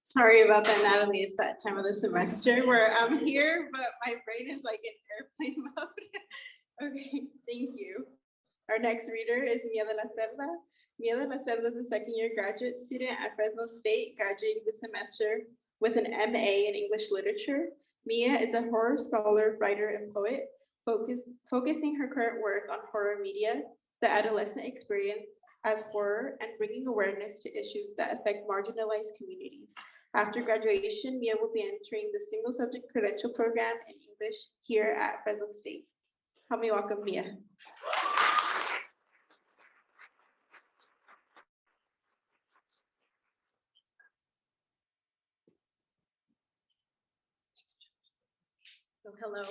S1: Sorry about that, Natalie. It's that time of the semester where I'm here, but my brain is like in airplane mode. Okay, thank you. Our next reader is Mia de la Cerda. Mia de la Cerda is a second-year graduate student at Fresno State, graduating this semester with an MA in English Literature. Mia is a horror scholar, writer, and poet, focusing her current work on horror media, the adolescent experience as horror, and bringing awareness to issues that affect marginalized communities. After graduation, Mia will be entering the single subject credential program in English here at Fresno State. Help me welcome Mia.
S9: So hello,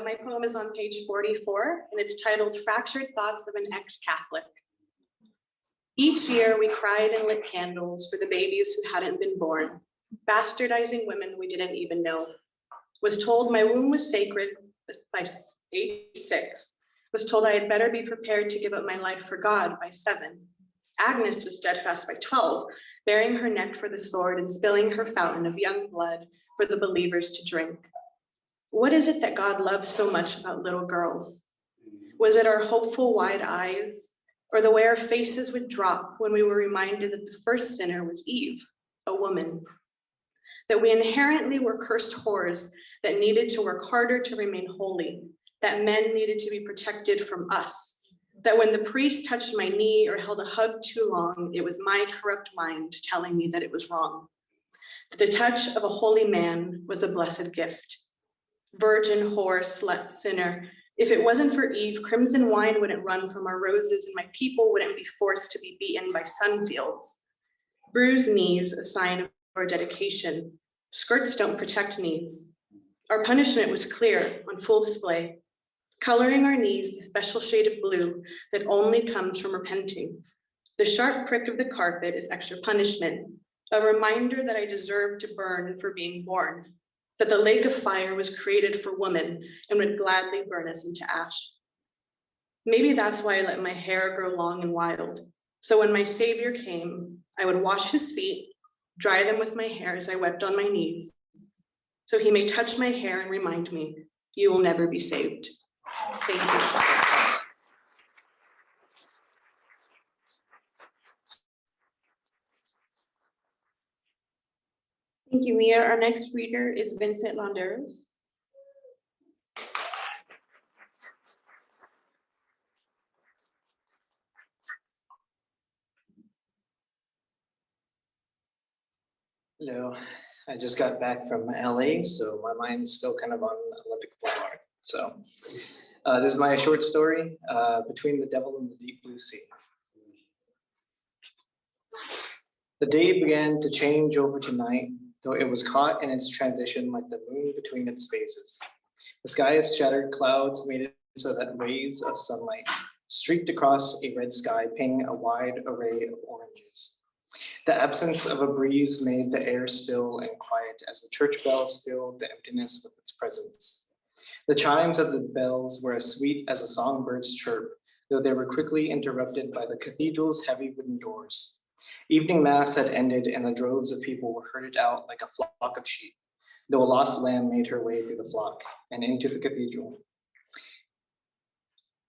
S9: my poem is on page 44 and it's titled Fractured Thoughts of an Ex-Catholic. Each year we cried and lit candles for the babies who hadn't been born, bastardizing women we didn't even know. Was told my womb was sacred by age 6. Was told I had better be prepared to give up my life for God by 7. Agnes was steadfast by 12, bearing her neck for the sword and spilling her fountain of young blood for the believers to drink. What is it that God loves so much about little girls? Was it our hopeful wide eyes, or the way our faces would drop when we were reminded that the first sinner was Eve, a woman? That we inherently were cursed whores that needed to work harder to remain holy, that men needed to be protected from us, that when the priest touched my knee or held a hug too long, it was my corrupt mind telling me that it was wrong. That the touch of a holy man was a blessed gift. Virgin, whore, slut, sinner. If it wasn't for Eve, crimson wine wouldn't run from our roses and my people wouldn't be forced to be beaten by sunfields. Bruised knees, a sign of our dedication. Skirts don't protect knees. Our punishment was clear, on full display, coloring our knees the special shade of blue that only comes from repenting. The sharp prick of the carpet is extra punishment, a reminder that I deserve to burn for being born, that the lake of fire was created for women and would gladly burn us into ash. Maybe that's why I let my hair grow long and wild. So when my Savior came, I would wash his feet, dry them with my hair as I wept on my knees, so he may touch my hair and remind me, you will never be saved. Thank you.
S1: Thank you, Mia. Our next reader is Vincent Landeros.
S12: Hello, I just got back from LA, so my mind's still kind of on Olympic Boulevard. So this is my short story, Between the Devil and the Deep Blue Sea. The day began to change over to night, though it was caught in its transition like the moon between its phases. The sky's shattered clouds made it so that rays of sunlight streaked across a red sky, painting a wide array of oranges. The absence of a breeze made the air still and quiet as the church bells filled the emptiness with its presence. The chimes of the bells were as sweet as a songbird's chirp, though they were quickly interrupted by the cathedral's heavy wooden doors. Evening mass had ended and the droves of people were herded out like a flock of sheep, though a lost lamb made her way through the flock and into the cathedral.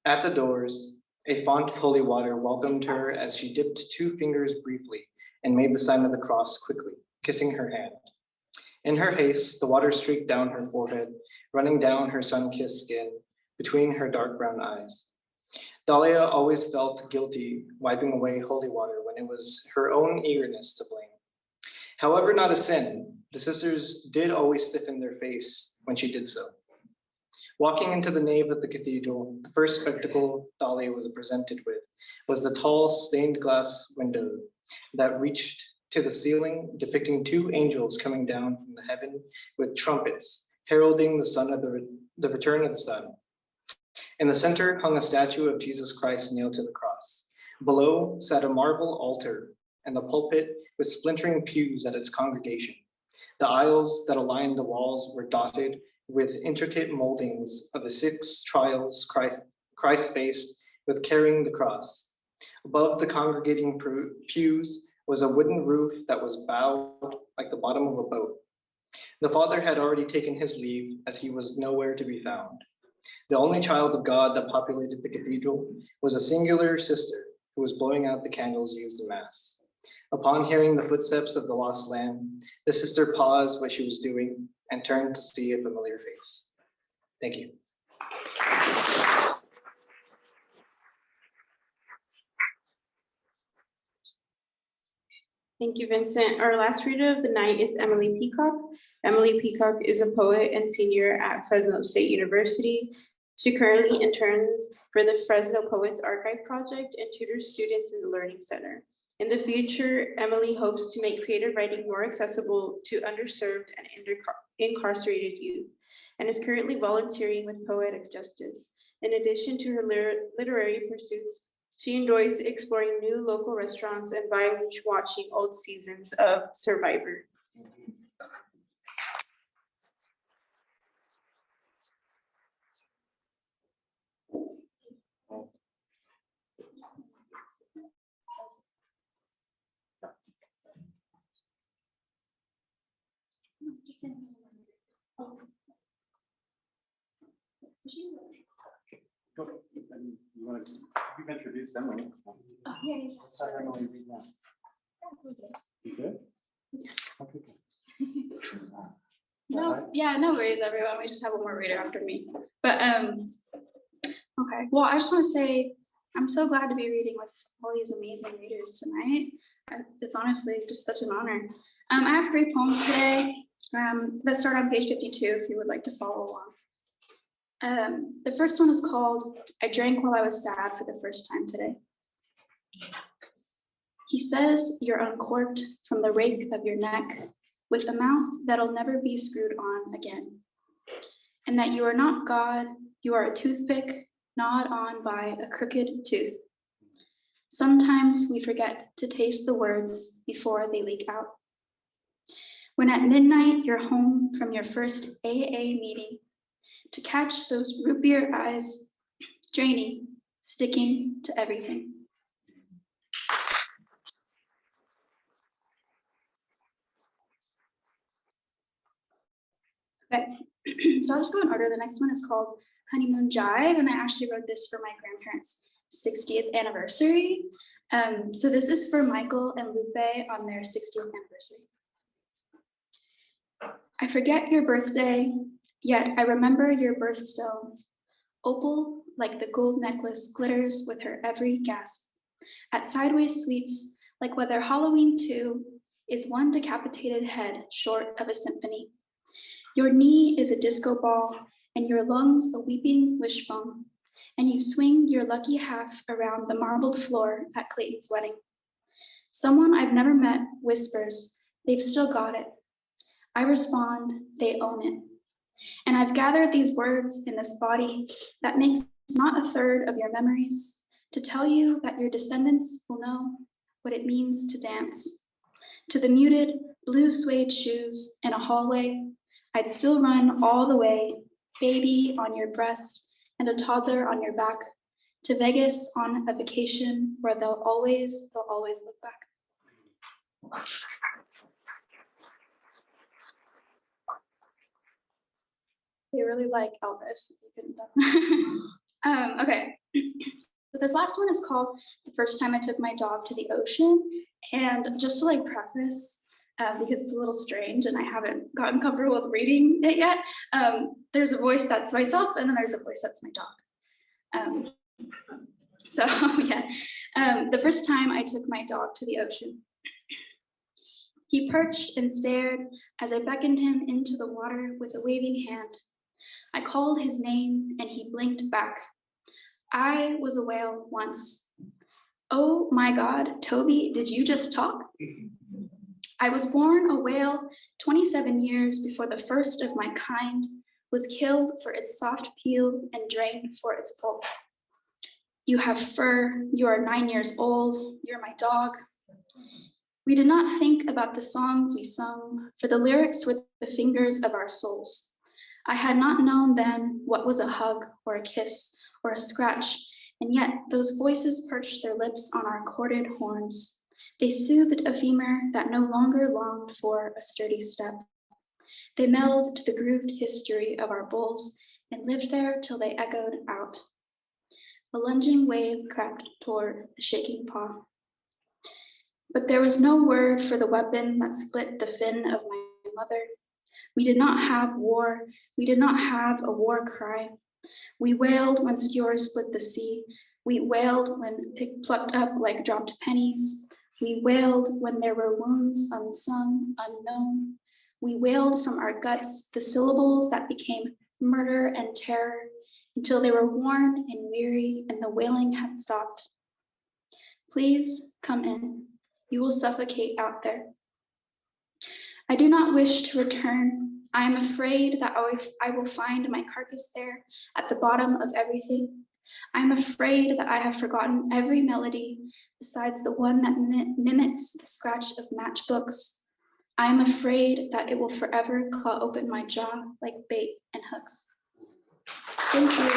S12: At the doors, a font of holy water welcomed her as she dipped 2 fingers briefly and made the sign of the cross quickly, kissing her hand. In her haste, the water streaked down her forehead, running down her sun-kissed skin, between her dark brown eyes. Dahlia always felt guilty wiping away holy water when it was her own eagerness to blame. However, not a sin, the sisters did always stiffen their face when she did so. Walking into the nave of the cathedral, the first spectacle Dahlia was presented with was the tall stained glass window that reached to the ceiling, depicting 2 angels coming down from the heaven with trumpets, heralding the sun of the return of the sun. In the center hung a statue of Jesus Christ nailed to the cross. Below sat a marble altar and the pulpit with splintering pews at its congregation. The aisles that aligned the walls were dotted with intricate moldings of the 6 trials Christ faced with carrying the cross. Above the congregating pews was a wooden roof that was bowed like the bottom of a boat. The father had already taken his leave as he was nowhere to be found. The only child of God that populated the cathedral was a singular sister who was blowing out the candles used in mass. Upon hearing the footsteps of the lost lamb, the sister paused what she was doing and turned to see a familiar face. Thank you.
S1: Thank you, Vincent. Our last reader of the night is Emily Peacock. Emily Peacock is a poet and senior at Fresno State University. She currently interns for the Fresno Poets Archive Project and tutors students in the Learning Center. In the future, Emily hopes to make creative writing more accessible to underserved and incarcerated youth, and is currently volunteering with Poetic Justice. In addition to her literary pursuits, she enjoys exploring new local restaurants and binge watching old seasons of Survivor.
S2: You've introduced Emily.
S15: Oh, yeah, yeah.
S2: You good? Okay, good.
S16: No, yeah, no worries, everyone. We just have one more reader after me. But okay. Well, I just want to say I'm so glad to be reading with all these amazing readers tonight. It's honestly just such an honor. I have 3 poems today that start on page 52 if you would like to follow along. The first one is called I Drank While I Was Sad for the First Time Today. He says you're uncorked from the rake of your neck with a mouth that'll never be screwed on again. And that you are not God, you are a toothpick gnawed on by a crooked tooth. Sometimes we forget to taste the words before they leak out. When at midnight you're home from your first AA meeting, to catch those root beer eyes, draining, sticking to everything. Okay, so I'll just go in order. The next one is called Honeymoon Jive, and I actually wrote this for my grandparents' 60th anniversary. So this is for Michael and Lupe on their 60th anniversary. I forget your birthday, yet I remember your birthstone. Opal, like the gold necklace, glitters with her every gasp. At sideways sweeps, like whether Halloween 2 is one decapitated head short of a symphony. Your knee is a disco ball, and your lungs a weeping wishbone, and you swing your lucky half around the marbled floor at Clayton's wedding. Someone I've never met whispers, they've still got it. I respond, they own it. And I've gathered these words in this body that makes not a third of your memories to tell you that your descendants will know what it means to dance. To the muted blue suede shoes in a hallway, I'd still run all the way, baby on your breast and a toddler on your back, to Vegas on a vacation where they'll always look back. They really like Elvis. You couldn't tell. Okay, so this last one is called The First Time I Took My Dog to the Ocean. And just to like preface, because it's a little strange and I haven't gotten comfortable with reading it yet, there's a voice that's myself and then there's a voice that's my dog. So yeah, the first time I took my dog to the ocean. He perched and stared as I beckoned him into the water with a waving hand. I called his name and he blinked back. I was a whale once. Oh my God, Toby, did you just talk? I was born a whale 27 years before the first of my kind was killed for its soft peel and drained for its pulp. You have fur, you are 9 years old, you're my dog. We did not think about the songs we sung, for the lyrics were the fingers of our souls. I had not known then what was a hug or a kiss or a scratch, and yet those voices perched their lips on our corded horns. They soothed a femur that no longer longed for a sturdy step. They melded to the grooved history of our bulls and lived there till they echoed out. A lunging wave crept toward a shaking paw. But there was no word for the weapon that split the fin of my mother. We did not have war. We did not have a war cry. We wailed when skewers split the sea. We wailed when pig plucked up like dropped pennies. We wailed when there were wounds unsung, unknown. We wailed from our guts the syllables that became murder and terror until they were worn and weary and the wailing had stopped. Please come in. You will suffocate out there. I do not wish to return. I am afraid that I will find my carcass there at the bottom of everything. I am afraid that I have forgotten every melody besides the one that mimics the scratch of matchbooks. I am afraid that it will forever claw open my jaw like bait and hooks. Thank you.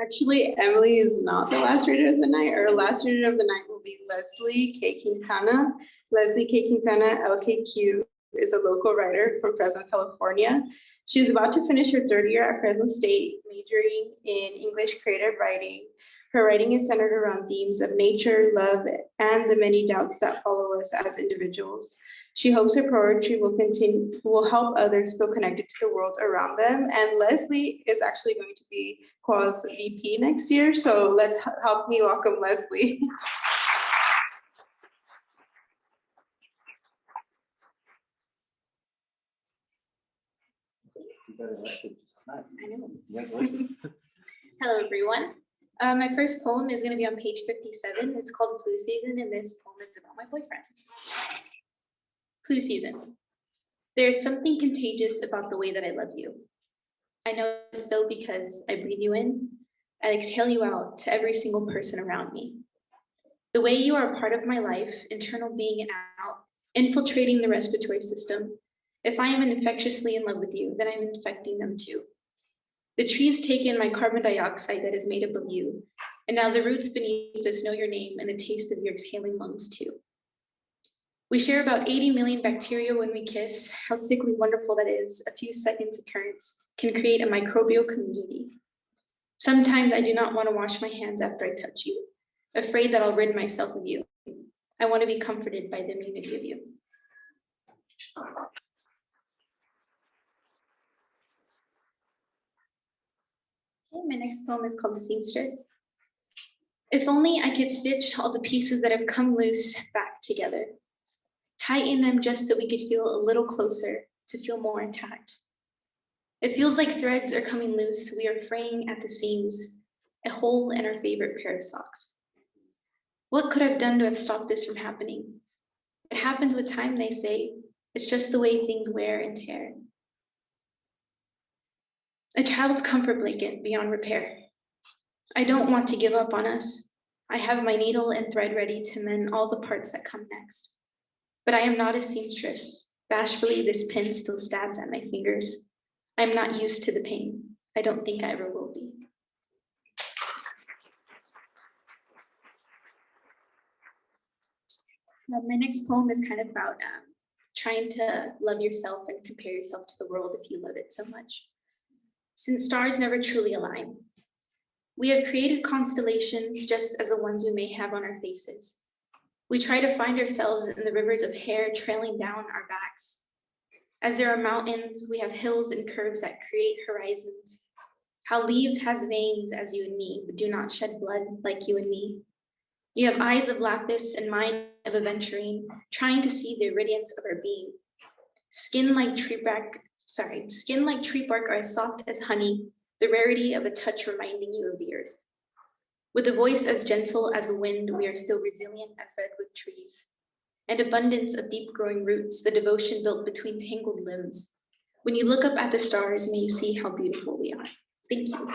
S1: Actually, Emily is not the last reader of the night. Our last reader of the night will be Leslie K. Quintana. Leslie K. Quintana, LKQ, is a local writer from Fresno, California. She is about to finish her third year at Fresno State, majoring in English creative writing. Her writing is centered around themes of nature, love, and the many doubts that follow us as individuals. She hopes her poetry will help others feel connected to the world around them. And Leslie is actually going to be CWAA's VP next year. So let's help me welcome Leslie.
S17: Hello, everyone. My first poem is going to be on page 57. It's called Flu Season, and this poem is about my boyfriend. Flu season. There is something contagious about the way that I love you. I know it's so because I breathe you in and exhale you out to every single person around me. The way you are a part of my life, internal being and out, infiltrating the respiratory system. If I am infectiously in love with you, then I'm infecting them too. The trees take in my carbon dioxide that is made up of you, and now the roots beneath us know your name and the taste of your exhaling lungs too. We share about 80 million bacteria when we kiss. How sickly wonderful that is. A few seconds occurrence can create a microbial community. Sometimes I do not want to wash my hands after I touch you, afraid that I'll rid myself of you. I want to be comforted by the immunity of you. Okay, my next poem is called Seamstress. If only I could stitch all the pieces that have come loose back together. Tighten them just so we could feel a little closer, to feel more intact. It feels like threads are coming loose. We are fraying at the seams, a hole in our favorite pair of socks. What could I've done to have stopped this from happening? It happens with time, they say. It's just the way things wear and tear. A child's comfort blanket beyond repair. I don't want to give up on us. I have my needle and thread ready to mend all the parts that come next. But I am not a seamstress. Bashfully, this pin still stabs at my fingers. I am not used to the pain. I don't think I ever will be. Now, my next poem is kind of about trying to love yourself and compare yourself to the world if you love it so much. Since stars never truly align, we have created constellations just as the ones we may have on our faces. We try to find ourselves in the rivers of hair trailing down our backs. As there are mountains, we have hills and curves that create horizons. How leaves has veins as you and me, but do not shed blood like you and me. You have eyes of lapis and mind of aventurine, trying to see the radiance of our being. Skin like tree bark are as soft as honey, the rarity of a touch reminding you of the earth. With a voice as gentle as a wind, we are still resilient as redwood trees. And abundance of deep growing roots, the devotion built between tangled limbs. When you look up at the stars, may you see how beautiful we are. Thank you.